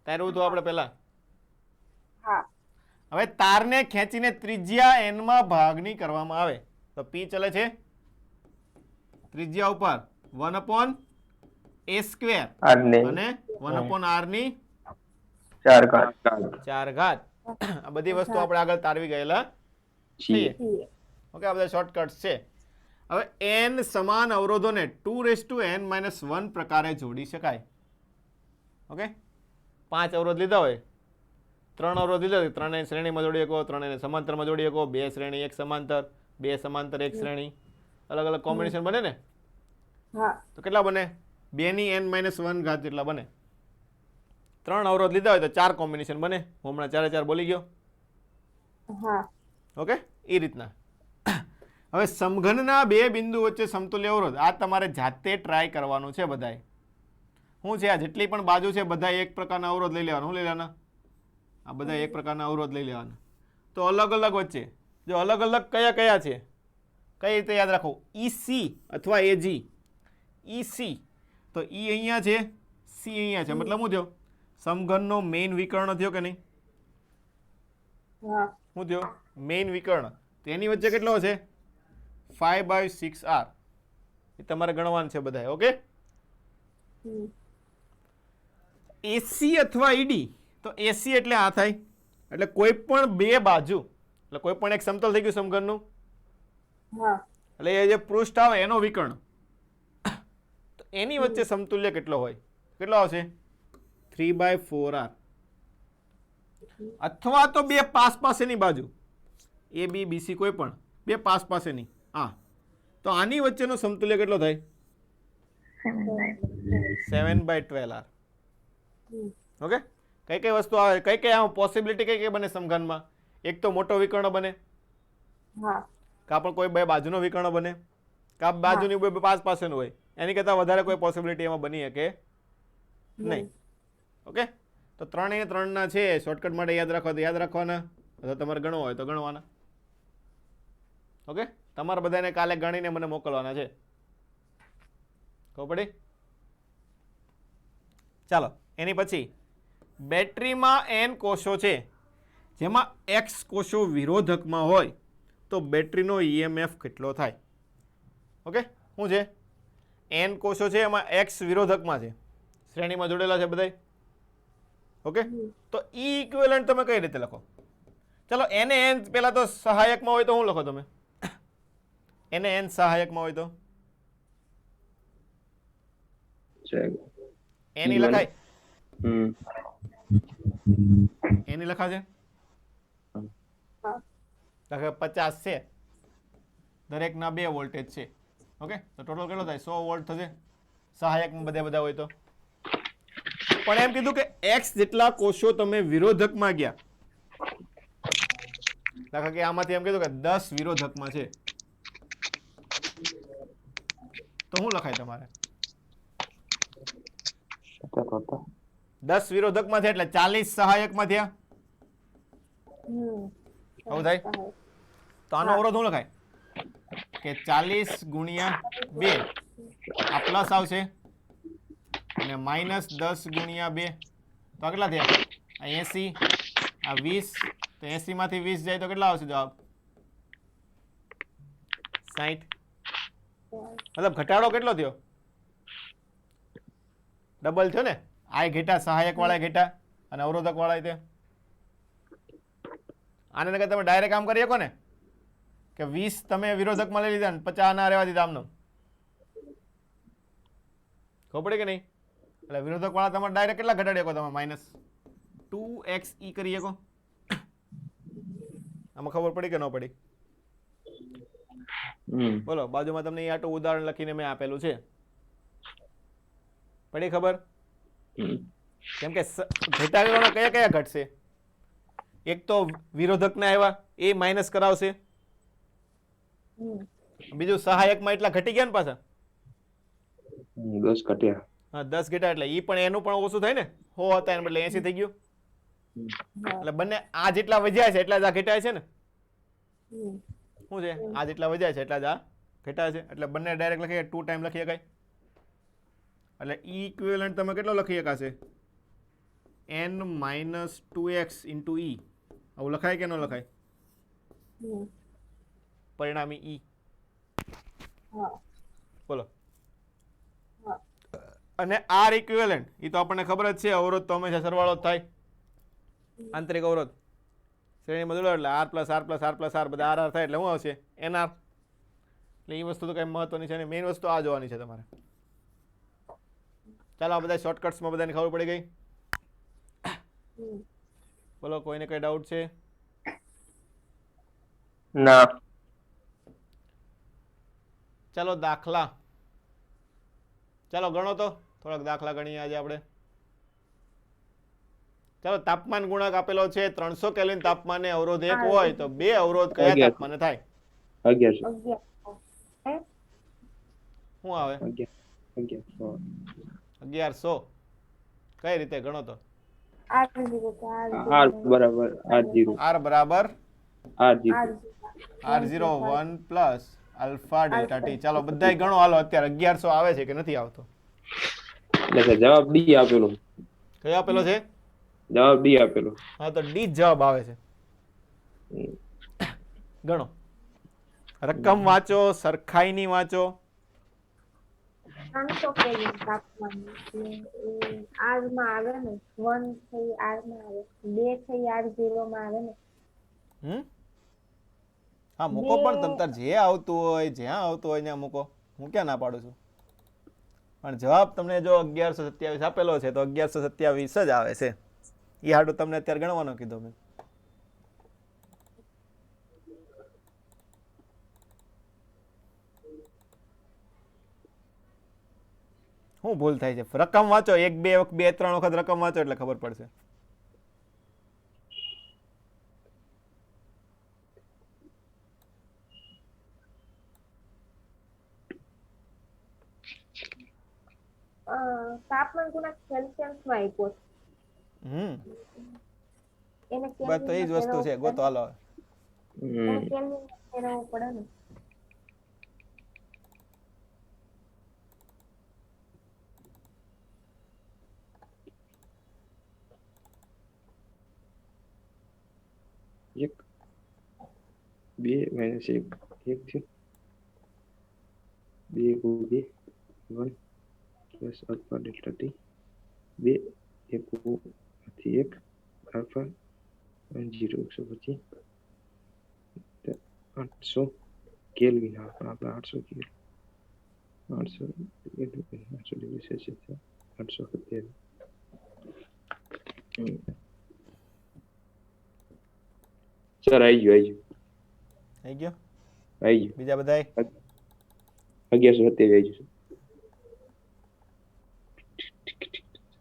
તારું તો આપણે પહેલા. હા. હવે તારને ખેંચીને ત્રિજ્યા n માં ભાગની કરવામાં આવે તો P ચલે છે ત્રિજ્યા ઉપર 1/a² અને 1/r ની 4 ઘાત. આ બધી વસ્તુ આપણે આગળ તારવી ગયેલા છીએ. ઓકે, આ બધા શોર્ટકટ્સ છે. હવે n સમાન અવરોધોને 2n-1 પ્રકારે જોડી શકાય. ઓકે, 5 અવરોધ લીધા હોય, 3 અવરોધ લીધા હોય, 3 શ્રેણીમાં જોડી શકો, 3 સમાંતરમાં જોડી શકો, 2 શ્રેણી 1 સમાંતર, 2 સમાંતર 1 શ્રેણી, અલગ અલગ કોમ્બિનેશન બને ને? હા. તો કેટલા બને? 2n-1 ઘાત જેટલા બને. 3 અવરોધ લીધા હોય તો 4 કોમ્બિનેશન બને. હું હમણાં 4 બોલી ગયો. હા. ઓકે, એ રીતના. હવે સમઘનના બે બિંદુ વચ્ચે સમતુલ્ય અવરોધ, આ તમારે જાતે ટ્રાય કરવાનું છે બધાએ. શું છે? આ જેટલી પણ બાજુ છે બધા એક પ્રકારના અવરોધ લઈ લેવાના. શું લઈ લેવાના? આ બધા એક પ્રકારના અવરોધ લઈ લેવાના. તો અલગ અલગ વચ્ચે જો અલગ અલગ કયા કયા છે, કઈ રીતે યાદ રાખો? EC અથવા AG. EC તો E અહીંયા છે, C અહીંયા છે, મતલબ શું થયો? સમઘનનો મેઇન વિકર્ણ થયો કે નહીં? હા. શું થયો? મેઇન વિકર્ણ. તો એની વચ્ચે કેટલો છે? 5/6r. એ તમારે ગણવાનું છે બધાએ. ઓકે, AC અથવા ED. તો AC એટલે આ થાય, એટલે કોઈ પણ બે બાજુ, એટલે કોઈ પણ એક સમતલ થઈ ગયું સમઘનનું, હા. એટલે એ જે પૃષ્ઠ આવે એનો વિકર્ણ, તો એની વચ્ચે સમતુલ્ય કેટલો હોય? કેટલો આવશે? 3/4r. અથવા તો બે પાસ પાસેની બાજુ AB BC કોઈ પણ બે પાસ પાસેની, તો આની વચ્ચેનો સમતુલ્ય કેટલો થાય? 7/12r. ઓકે, કઈ કઈ વસ્તુ આવે? કઈ કઈ આમ પોસિબિલિટી કઈ કઈ બને સમઘનમાં? એક તો મોટો વિકર્ણ બને, હા. કાં પણ કોઈ બે બાજુનો વિકર્ણ બને, કાં બાજુની બે પાસ પાસેનું હોય. એની કરતાં વધારે કોઈ પોસિબિલિટી એમાં બની શકે નહીં. ઓકે, તો 3 એ 3 ના છે. શોર્ટકટ માટે યાદ રાખવા તો યાદ રાખવાના, અથવા તમારે ગણવા હોય તો ગણવાના. ઓકે, તમારે બધાને કાલે ગણીને મને મોકલવાના છે. ખબર પડી? ચાલો, એની પછી બેટરીમાં n કોષો છે, જેમાં x કોષો વિરોધકમાં હોય તો બેટરીનો EMF કેટલો થાય? ઓકે, શું છે? n કોષો છે, એમાં x વિરોધકમાં છે, શ્રેણીમાં જોડેલા છે બધાય. ઓકે, તો E ઇક્વિવેલન્ટ તમે કઈ રીતે લખો? ચલો, એને n પહેલા તો સહાયકમાં હોય તો શું લખો તમે? એને n સહાયકમાં હોય તો जाएगा એની E લખાય हम्म એની લખાશે હા દાખલા 50 છે દરેકના 2 વોલ્ટેજ છે ઓકે તો ટોટલ કેટલો થાય 100 વોલ્ટ થશે સહાયકમાં બધા હોય તો પણ એમ કીધું કે x જેટલા કોષો તમે વિરોધકમાં ગયા દાખલા કે આમાંથી એમ કીધું કે 10 વિરોધકમાં છે તો શું લખાય તમારે क्या होता 10 વિરોધકમાં છે એટલે 40 સહાયકમાં થયા હમ આવું થાય તો આનો અવરોધ શું લખાય કે 40 ગુણ્યા 2 આ પ્લસ આવશે અને માઇનસ 10 ગુણ્યા 2 તો આ કેટલા થયા આ 80 આ 20 તો 80 માંથી 20 જાય તો કેટલા આવશે જવાબ 60 મતલબ ઘટાડો કેટલો થયો ડબલ થયો ને આ ઘેટા સહાયક વાળા ઘેટા અને અવરોધક વાળા તે આને નકર તમે ડાયરેક્ટ કામ કરી શકો ને કે 20 તમે વિરોધકમાં લઈ લીધા ને 50 ના રહેવા દીધા આમનો ખબર પડી કે નહીં એટલે વિરોધક વાળા તમારે ડાયરેક્ટ કેટલા ઘટાડી શકો તમે માઇનસ 2xe કરી શકો આમાં ખબર પડી કે ન પડી બોલો બાજુમાં તમને આટલું ઉદાહરણ લખીને મેં આપેલું છે પડી ખબર કેમ કે ઘટાડવાના કયા કયા ઘટશે એક તો વિરોધકના આવ્યા એ માઇનસ કરાવશે બીજું સહાયકમાં એટલા ઘટી ગયા ને પાછા 10 घटिया હા 10 ઘટ્યા એટલે ઈ પણ એનું પણ ઓછું થાય ને 100 હતા એને બદલે 80 થઈ ગયું એટલે બંને આ જેટલા વધ્યા છે એટલા જ આ ઘટ્યા છે ને શું છે આ જેટલા વધ્યા છે એટલા જ આ ઘટ્યા છે એટલે બંને ડાયરેક્ટ લખી 2 ટાઈમ લખી શકાય એટલે ઈ ઇક્વિવેલન્ટ તમે કેટલો લખી શકાશે n - 2x * e આવું લખાય કે ન લખાય પરિણામી ઈ બોલો અને આર ઇક્વિવેલન્ટ એ તો આપણને ખબર જ છે અવરોધ તો હંમેશા સરવાળો જ થાય આંતરિક અવરોધ શ્રેણીમાં જોડો એટલે r + r + r + r બધા r થાય એટલે શું આવશે nr એટલે એ વસ્તુ તો કઈ મહત્વની છે ને મેઇન વસ્તુ આ જોવાની છે તમારે ચાલો આ બધા શોર્ટકટ્સમાં બધાને ખબર પડી ગઈ બોલો કોઈને કઈ ડાઉટ છે ना ચાલો દાખલા ચાલો ગણો તો થોડાક દાખલા ગણીએ આજે આપણે ચાલો તાપમાન ગુણાંક આપેલો છે 300 કેલ્વિન તાપમાને અવરોધ 1 હોય તો 2 અવરોધ કયા તાપમાને થાય 11 શું આવે 1100 કઈ રીતે ગણો તો r बराबर r0 r બરાબર r0 r01 plus alpha delta T ચાલો બધાય ગણો હાલો અત્યારે 1100 આવે છે કે નથી આવતો એટલે જવાબ ડી આપેલો કયો આપેલો છે જવાબ ડી આપેલો હા તો ડી જવાબ આવે છે ગણો રકમ વાંચો સરખાઈની વાંચો 300 કેલ્વિન તાપમાન આર માં આવે ને 1 થઈ આર માં આવે 2 થઈ r0 માં આવે ને હા મૂકો પણ તમ તાર જે આવતું હોય જ્યાં આવતું હોય ત્યાં મૂકો હું ક્યાં ના પાડું છું પણ જવાબ તમને જો 1127 આપેલો છે તો 1127 જ આવે છે એ હાટું તમને અત્યારે ગણવાનો કીધો મેં શું ભૂલ થાય છે રકમ વાંચો 1 2 3 વખત રકમ વાંચો એટલે ખબર પડશે તાપમાન ગુણાંક સેલ્સિયસમાં આપ્યો છે. એને બસ તો એ જ વસ્તુ છે ગોતો હાલો કેલ્વિનમાં ફેરવવું પડે ને एक 2 - 1 થયું 2 * 2 1 પ્લસ આલ્ફા ડેલ્ટા ટી 2 1 માંથી 1 આલ્ફા 0 125 800 કેલ્વિન આપણે 800 કેલ્વિન 800 827 સર આવી ગયું થઈ ગયો આવી ગયું બીજા બધાય 1127 આવી ગયું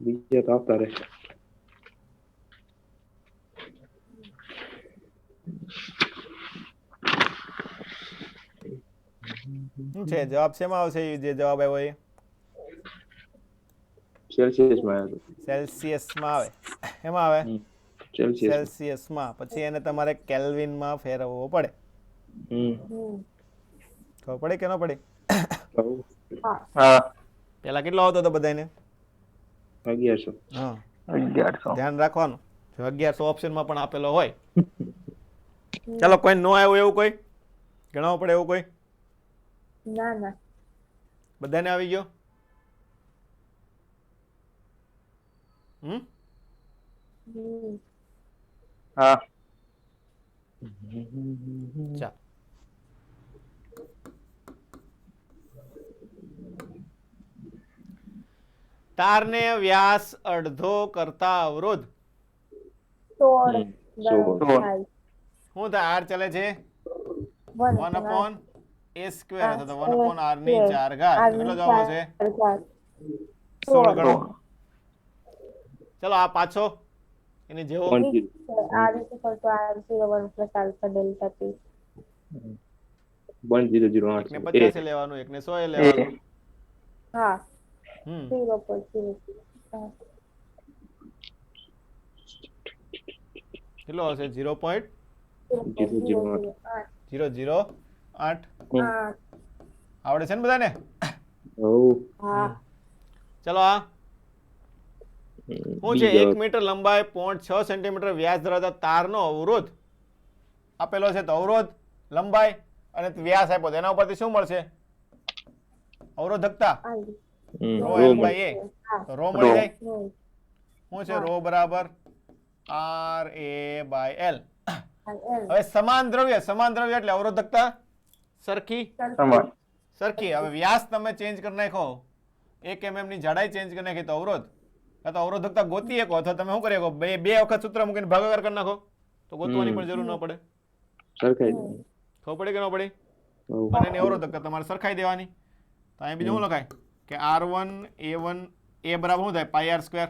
બીજા તો આવતા રહેશે શું છે જવાબ શેમાં આવશે ઈ જે જવાબ આવ્યો એ સેલ્સિયસમાં આવ્યો સેલ્સિયસમાં આવે એમાં આવે સેલ્સિયસ સેલ્સિયસમાં પછી એને તમારે કેલ્વિનમાં ફેરવવો પડે ખબર પડે કે ન પડે હા પેલા કેટલો આવતો હતો બધાને 1100 હા 1100 ધ્યાન રાખવાનું જો 1100 ઓપ્શનમાં પણ આપેલો હોય ચાલો કોઈ નો આવ્યો એવું કોઈ ગણાવવું પડે એવું કોઈ ના ના બધાને આવી ગયો હમ. હા ચાલ તારને વ્યાસ અડધો કરતા અવરોધ 16 16. થાય શું થાય આર ચાલે છે 1 અપોન a સ્ક્વેર અથવા તો 1 અપોન r ની 4 ઘાત કેટલો જવાબ આવશે 16 ગણો ચલો આ પાછો એની જેવો r is equal to r01 plus alpha delta t 1008 એકને 50 લેવાનું એકને 100 લેવાનું હા હમ 0 પર 0 કેટલો હશે 0.008 આવડે છે ને બધાને હા ચલો આ શું છે 1 મીટર લંબાઈ 0.6 સેન્ટીમીટર વ્યાસ ધરાવતા તારનો અવરોધ આપેલો છે તો અવરોધ લંબાઈ અને વ્યાસ આપ્યો તો એના ઉપરથી શું મળશે અવરોધકતા રો એલ બાય એ તો રો મળી જાય શું છે રો બરાબર આર એ બાય એલ હવે સમાન દ્રવ્ય એટલે અવરોધકતા સરખી સરખી હવે વ્યાસ તમે ચેન્જ કરી નાખો 1 mm ની જાડાઈ ચેન્જ કરી નાખી તો અવરોધ કાં તો અવરોધકતા ગોતી શકો અથવા તમે શું કરી શકો બે વખત સૂત્ર મૂકીને ભાગાકાર કરી નાખો તો ગોતવાની પણ જરૂર ન પડે સરખાઈ ખબર પડે કે ન પડે બંનેની અવરોધકતા તમારે સરખાઈ દેવાની તો અહીં બીજું શું લખાય કે r1 a1 a બરાબર શું થાય pi r square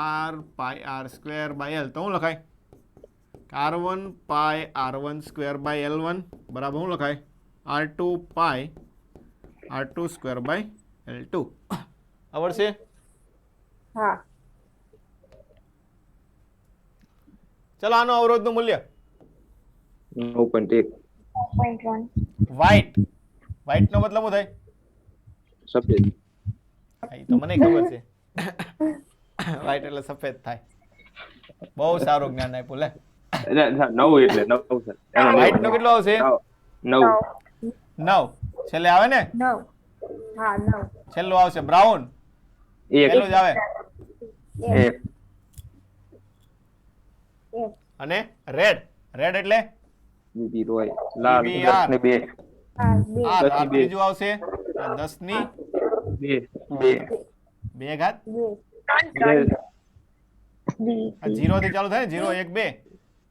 r pi r square by l તો શું લખાય r1 pi r1 square by l1 બરાબર શું લખાય r2 pi r2 square by l2 આવડશે હા ચલો આનો અવરોધનું મૂલ્ય 9.1 વ્હાઇટ નો મતલબ શું થાય સફેદ હા, ઈ તો મને ખબર છે વ્હાઇટ એટલે સફેદ થાય બહુ સારું જ્ઞાન આપ્યું લે 9 એટલે 9 સર વ્હાઇટ નો કેટલો આવશે 9 9 છેલ્લે આવે ને 9 હા 9 છેલ્લું આવશે બ્રાઉન 1 પહેલું જ આવે એક અને રેડ એટલે બીબી રોય લાલ BBR. 2 હા R 10 ની બે. ત્રીજું આવશે 10 ની 2 ઘાત 2 આ 0 થી ચાલુ થાય ને 0 1 2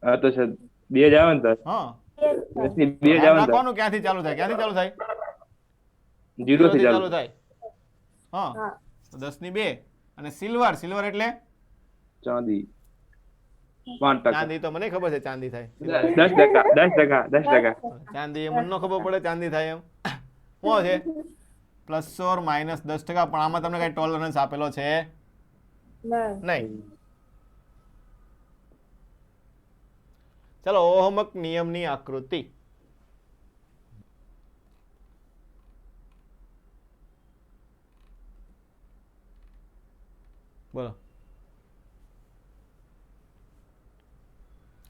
હા તો સર 2 જ આવે ને સર હા 10 ની 2 જ ધ્યાન આવે ને રાખવાનું ક્યાંથી ચાલુ થાય 0 થી ચાલુ ચાલુ થાય હા હા તો 10 ની 2 અને સિલ્વર એટલે ચાંદી 5% ચાંદી તો મને ખબર છે ચાંદી થાય 10% ચાંદી એ મને ન ખબર પડે ચાંદી થાય એમ શું છે પ્લસ ઓર માઇનસ 10% પણ આમાં તમને કઈ ટોલરન્સ આપેલો છે નહીં ચલો ઓહમક નિયમની આકૃતિ બોલો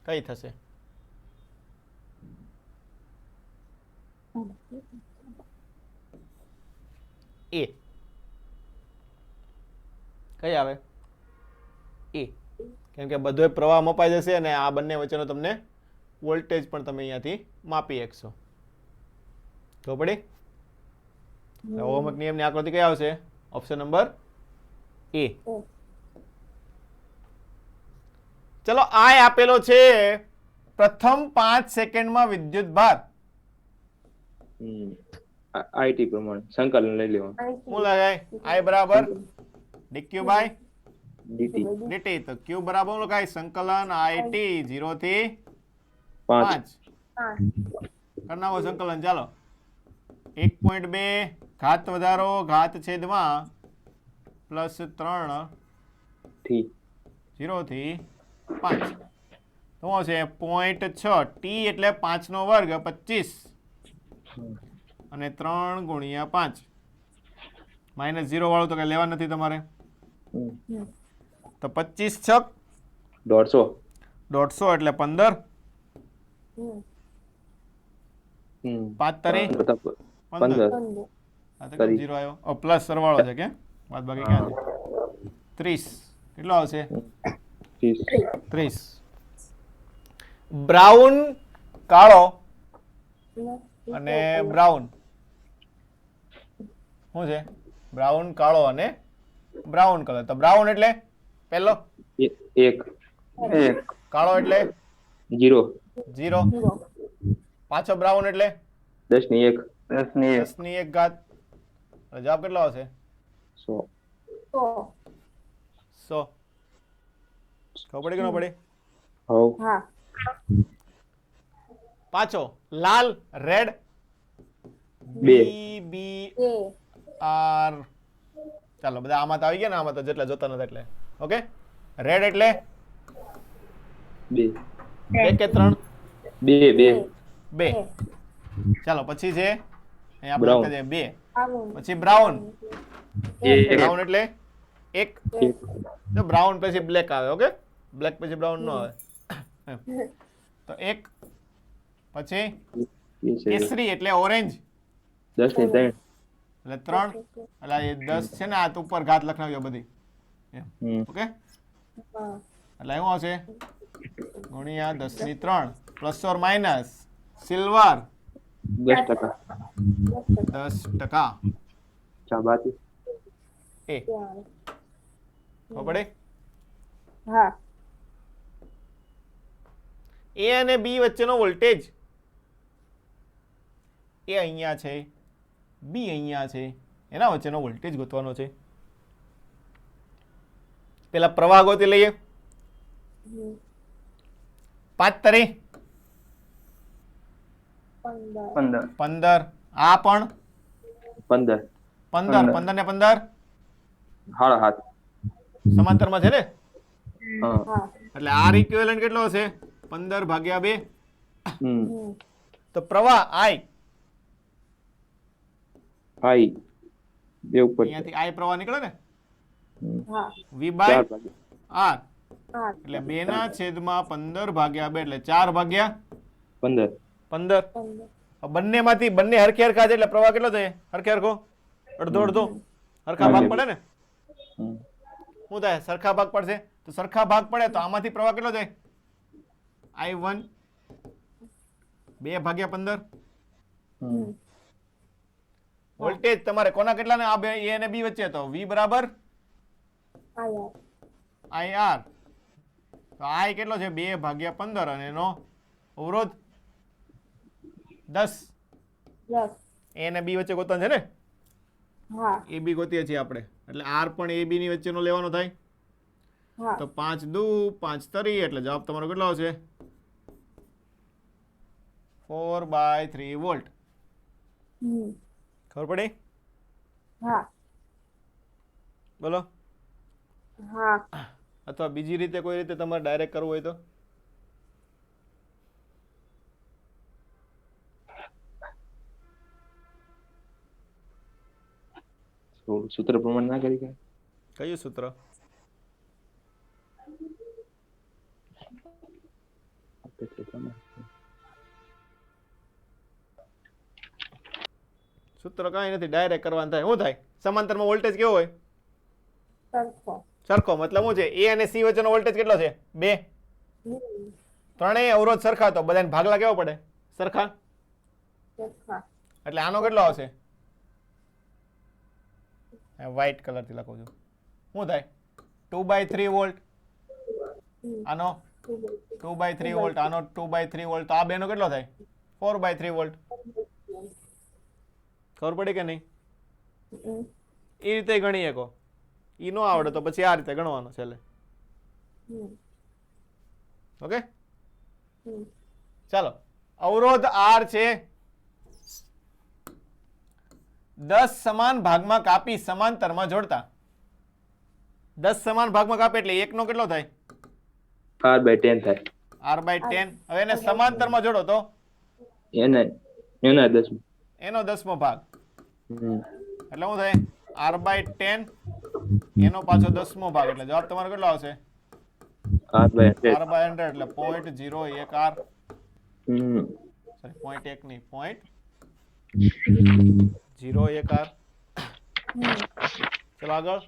કઈ થશે એ કઈ આવે એ કેમ કે બધો પ્રવાહ મપાઈ જશે અને આ બંને વચ્ચેનો તમને વોલ્ટેજ પણ તમે અહીંયાથી માપી શકશો ખબર પડી ઓહમિક નિયમની આકૃતિ કઈ આવશે? ઓપ્શન નંબર એ. ઓ. ચલો આ આપેલો છે પ્રથમ 5 સેકન્ડમાં વિદ્યુત ભાર. આઈટી પ્રમાણે સંકલન લઈ લેવાનું. શું લગાય? આઈ બરાબર dq બાય ડીટી dt. તો q બરાબર શું લખાય? સંકલન it 0 થી 5 5 કરનાવો સંકલન. ચાલો 1.2 ઘાત વધારો ઘાત છેદમાં +3 થી 0 થી 5 શું આવશે? 0.6 t એટલે 5 નો વર્ગ 25 અને 3 ગુણ્યા 5 -0 વાળું તો કઈ લેવા નથી તમારે. તો 25 છક 150 150 એટલે 15 5 તરી 15 15 આ તો કેમ 0 આવ્યો? પ્લસ સરવાળો છે કે બાદ બાકી ક્યાં છે? 30 કેટલો આવશે? 30. બ્રાઉન કાળો અને બ્રાઉન શું છે? બ્રાઉન કાળો અને બ્રાઉન કલર. તો બ્રાઉન એટલે પહેલો, 1 કાળો એટલે 0 0, પાછો બ્રાઉન એટલે 10 ની 1 10 ની 1 ઘાત. જવાબ કેટલો આવશે? 100 100. ખબર પડી કે ન પડી? હવ હા. પાછો લાલ રેડ 2 બી એ. આર. ચાલો બધા આમાં તો આવી ગયા ને, આમાં તો જેટલા જોતા નથી એટલે. ઓકે, રેડ એટલે 2 2 કે 3? 2 2. ચાલો પછી છે અહીં આપણે Brown. લખી દઈએ 2. આવું. પછી બ્રાઉન. એક. બ્રાઉન એટલે 1. તો બ્રાઉન પછી બ્લેક આવે. ઓકે, બ્લેક પછી બ્રાઉન ન આવે. તો 1 પછી કેસરી એટલે ઓરેન્જ 10 ની 3 એટલે 3. એટલે એ 10 છે ને, આ તો ઉપર ઘાત લખાવ્યો બધી. ઓકે, હા. એટલે શું આવશે? ગુણ્યા 10 ની 3 પ્લસ ઓર માઇનસ સિલ્વર 10% 10%. ચાબાતી એ ત્યાં. ખબર પડી? હા. એ અને બી વચ્ચેનો વોલ્ટેજ, એ અહીંયા છે, બી અહીંયા છે, એના વચ્ચેનો વોલ્ટેજ ગોતવાનો છે. પેલા પ્રવાહ ગોતી લઈએ. 5 તરી 15. 15. આ પણ 15 15 ને 15 હાડા હાથ સમાંતરમાં છે ને, હા હા. એટલે આર ઇક્વિવેલન્ટ કેટલો હશે? 15 ભાગ્યા 2. હમ. તો પ્રવાહ આઈ, આઈ બે ઉપર અહીંયાથી આઈ પ્રવાહ નીકળે ને, હા. વી બાય 4 ભાગે આર. હા. એટલે 2 ના છેદમાં 15 ભાગ્યા 2 એટલે 4 ભાગ્યા 15 15. 15. બંનેમાંથી બંને હરખે હરખા છે એટલે પ્રવાહ કેટલો થાય? હરખે હરખો અડધો અડધો હરખા ભાગ પડે ને. શું થાય? સરખા ભાગ પડશે. તો સરખા ભાગ પડે તો આમાંથી પ્રવાહ કેટલો જાય? I1 2 ભાગ્યા 15. વોલ્ટેજ તમારે કોના કેટલા ને? આ બે એ અને બી વચ્ચે. તો V બરાબર આયા. IR. તો I કેટલો છે? 2 ભાગ્યા 15 અને એનો અવરોધ 10. 10. એ અને બી વચ્ચે ગોતવાનું છે ને, હા. એ બી ગોતીએ છીએ આપણે. એટલે R પણ એ બી ની વચ્ચેનો લેવાનો થાય. હા. તો 5 દુ 5 તરી એટલે જવાબ તમારો કેટલો આવશે? 4/3 વોલ્ટ. હમ. ખબર પડી? હા. બોલો. હા. અથવા બીજી રીતે કોઈ રીતે તમારે ડાયરેક્ટ કરવું હોય તો? સૂત્ર પ્રમાણે ના કરી કયું સૂત્ર? સૂત્ર કાંઈ નથી, ડાયરેક્ટ કરવાનું થાય. શું થાય? સમાંતરમાં વોલ્ટેજ કેવો હોય? સરખો. સરખો. મતલબ શું છે? એ અને સી વચ્ચેનો વોલ્ટેજ કેટલો છે? 2. ત્રણેય અવરોધ સરખા, તો બધાને ભાગલા કેવો પડે? સરખા. સરખા. એટલે આનો કેટલો આવશે? વ્હાઇટ કલરથી લખું છું. શું થાય 2/3 વોલ્ટ, આનો 2/3 વોલ્ટ, આનો 2/3 વોલ્ટ, તો આ બેનો કેટલો થાય 4/3 વોલ્ટ. ખબર પડી કે નહીં? એ રીતે ગણી શકો. ઈ નો આવડે તો પછી આ રીતે ગણવાનું છેલ્લે. ઓકે, ચાલો. અવરોધ R છે 10 સમાન ભાગમાં કાપી સમાંતરમાં જોડતા. 10 સમાન ભાગમાં કાપે એટલે એકનો કેટલો થાય R/10 થાય. R/10. હવે એને સમાંતરમાં જોડો તો એના 10. એનો 10મો ભાગ એટલે શું થાય R/10 એનો પાછો 10મો ભાગ એટલે જવાબ તમારો કેટલો આવશે R/100. R/100 એટલે 0.01 R. સોરી 0.1 નહીં 0.01 R. ચલો આગળ.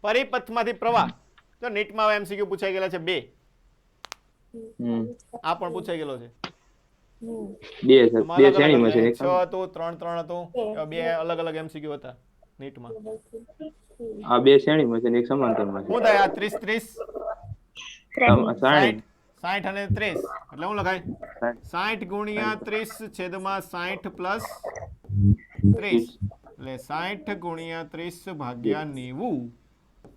પરિપથમાંથી પ્રવાહ. તો નીટમાં એમસીક્યુ પૂછાઈ ગયેલા છે 2. આ પણ પૂછાઈ ગયેલો છે. 2 શ્રેણીમાં છે. 6 હતું 3 હતું. એવા 2 અલગ અલગ એમસીક્યુ હતા નીટમાં. આ 2 શ્રેણીમાં છે ને એક સમાંતરમાં છે. શું થાય આ 30 60 60 અને 30 એટલે શું લખાય 60 ગુણ્યા 30 છેદમાં 60 પ્લસ 30 એટલે 60 ગુણ્યા 30 ભાગ્યા 90.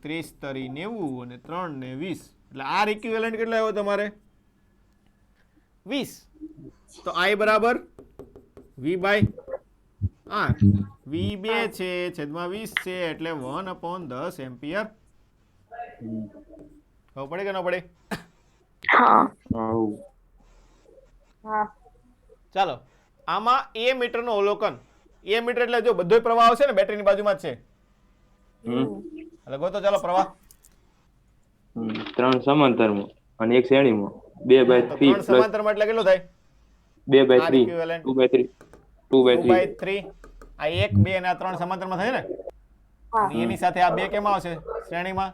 30 તરી 90 અને 3 ને 20 એટલે આર ઇક્વિવેલન્ટ કેટલો આવ્યો તમારે 20. તો I બરાબર V/R. V2 છે છેદમાં 20 છે એટલે 1/10 એમ્પિયર. ખબર પડે કે ન પડે? ચાલો આમાં A મીટરનું અવલોકન. A મીટર એટલે જો બધો પ્રવાહ આવશે ને બેટરીની બાજુમાં જ છે એટલે ગોતો ચાલો પ્રવાહ. 3 સમાંતરમાં અને એક શ્રેણીમાં 2/3 3 સમાંતરમાં એટલે કેટલો થાય 2/3 equivalent 2/3 આ 1 2 અને આ 3 સમાંતરમાં થાય ને અને એની સાથે આ 2 કેમાં આવશે શ્રેણીમાં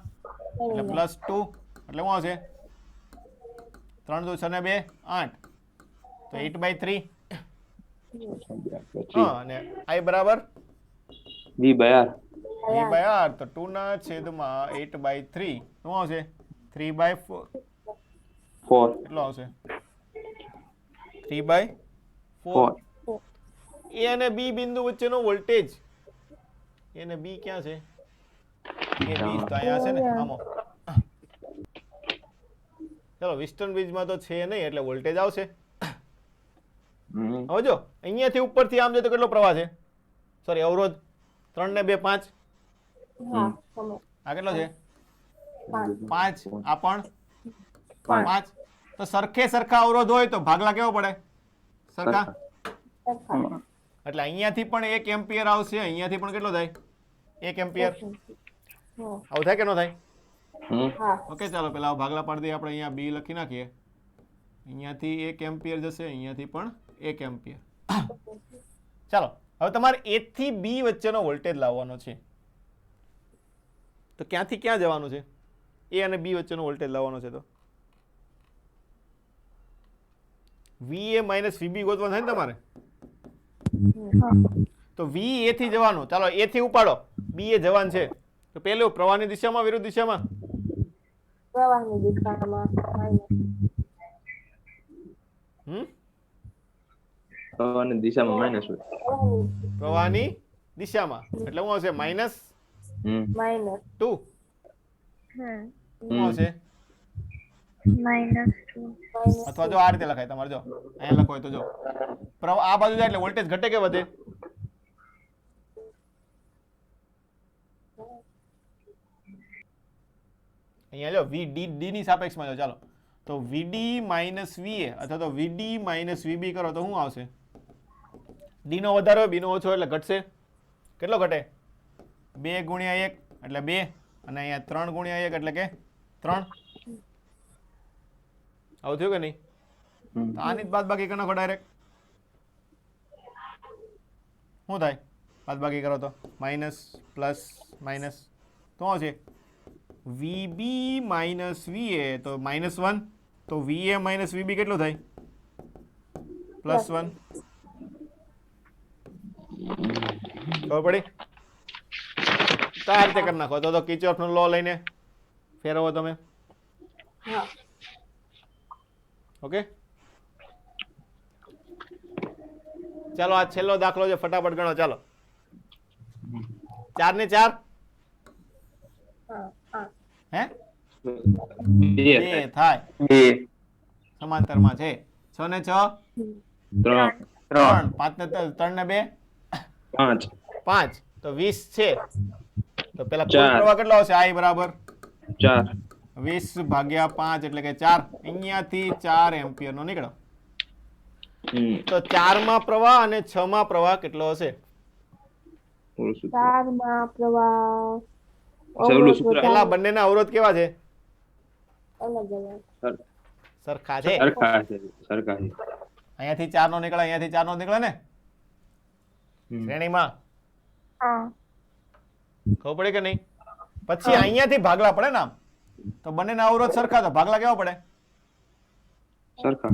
એટલે +2 એટલે શું આવશે 3 2 6 ને 2 8 તો 8/3. હા અને I બરાબર V/R. V/R તો 2 ના છેદમાં 8/3 શું આવશે 3/4 કેટલો આવશે 3/4. A અને B બિંદુ વચ્ચેનો વોલ્ટેજ A અને B ક્યાં છે એ B તો અહીંયા છે ને આમાં. ચલો વેસ્ટર્ન બ્રિજમાં તો છે નહીં એટલે વોલ્ટેજ આવશે. હવે જો અહીંયાથી ઉપરથી આમ જાય તો કેટલો પ્રવાહ છે સોરી અવરોધ 3 ને 2 5 આ કેટલો છે 5 આ પણ 5 તો સરખા અવરોધ હોય તો ભાગલા કેવો પડે સરખા એટલે અહીંયાથી પણ 1 એમ્પિયર આવશે અહીંયાથી પણ કેટલો થાય 1 એમ્પિયર આવું થાય કે ન થાય ઓકે ચાલો પેલા ભાગલા પાડી દઈએ આપણે અહીંયા બી લખી નાખીએ અહીંયાથી 1 એમ્પિયર જશે અહીંયાથી પણ 1 એમ્પિયર. ચાલો હવે તમારે A થી B વચ્ચેનો વોલ્ટેજ લાવવાનો છે તો ક્યાંથી ક્યાં જવાનું છે A અને B વચ્ચેનો વોલ્ટેજ લાવવાનો છે તો VA - VB ગોતવાનું થાય ને તમારે તો VA થી જવાનું. ચાલો A થી ઉપાડો B એ જવાન છે તો પેલું પ્રવાહની દિશામાં વિરુદ્ધ દિશામાં પ્રવાહની દિશામાં પ્રવાહની દિશામાં માઈનસ હોય. પ્રવાહની દિશામાં એટલે શું આવશે -2 શું આવશે અથવા જો આ રીતે લખાય તમારે જો અહીંયા લખો હોય તો જો પ્રવાહ આ બાજુ જાય એટલે વોલ્ટેજ ઘટે કે વધે અહીંયા જો VD ની સાપેક્ષમાં જો ચાલો તો VD - VA અથવા તો VD - VB કરો તો શું આવશે D નો વધારે હોય B નો ઓછો એટલે ઘટશે કેટલો ઘટે 2 ગુણ્યા 1 એટલે 2 અને અહીંયા 3 ગુણ્યા 1 એટલે કે 3 આવું થયું કે નહીં તો આની જ બાદબાકી કરી નાખો ડાયરેક્ટ શું થાય બાદબાકી કરો તો માઇનસ પ્લસ માઇનસ તો શું છે VB - VA તો -1 તો VA - VB કેટલું થાય +1 ખબર પડી તો આ રીતે કરી નાખો તો કિર્ચોફનો લો લઈને ફેરવો તમે. હા ઓકે, ચાલો આ છેલ્લો દાખલો છે, ફટાફટ ગણો. ચાલો 4 ને 4 હા હા હે 2 2 થાય, 2 સમાંતરમાં છે. 6 ને 6 3 3, 3 5 ને 3 ને 2 5 5, તો 20 છે. તો પેલા કુલ ચાર. પ્રવાહ કેટલો હશે? I બરાબર 4 20 ભાગ્યા 5 એટલે કે 4. અહીંયાથી 4 એમ્પિયર નો નીકળ્યો. તો 4 માં પ્રવાહ અને 6 માં પ્રવાહ કેટલો હશે? ઓલું સૂત્ર. 4 માં પ્રવાહ ઓલું અવરોધ સૂત્ર. પેલા વધારે બંનેના અવરોધ કેવા છે? અલગ અલગ સર- સરખા છે. સરખા છે, સરખા છે. અહીંયાથી 4 નો નીકળે, અહીંયાથી 4 નો નીકળે ને શ્રેણીમાં. હા ખબર પડે કે નહીં? પછી અહીંયાથી ભાગલા પડે ને આમ, તો બંનેના અવરોધ સરખા, તો ભાગલા કેવા પડે? સરખા.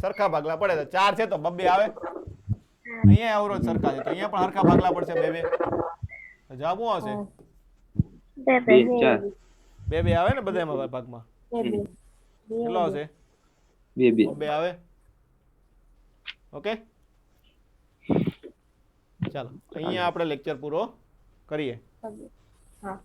સરખા ભાગલા પડે. તો 4 છે તો 2 આવે. અહીંયા અવરોધ સરખા છે તો અહીંયા પણ સરખા ભાગલા પડશે 2 તો જવાબ શું આવશે? 2 4 2 આવે ને બધામાં ભાગમાં. કેટલો આવશે? 2 2 આવે. ઓકે, ચાલો અહીંયા આપણે લેક્ચર પૂરો કરીએ. હા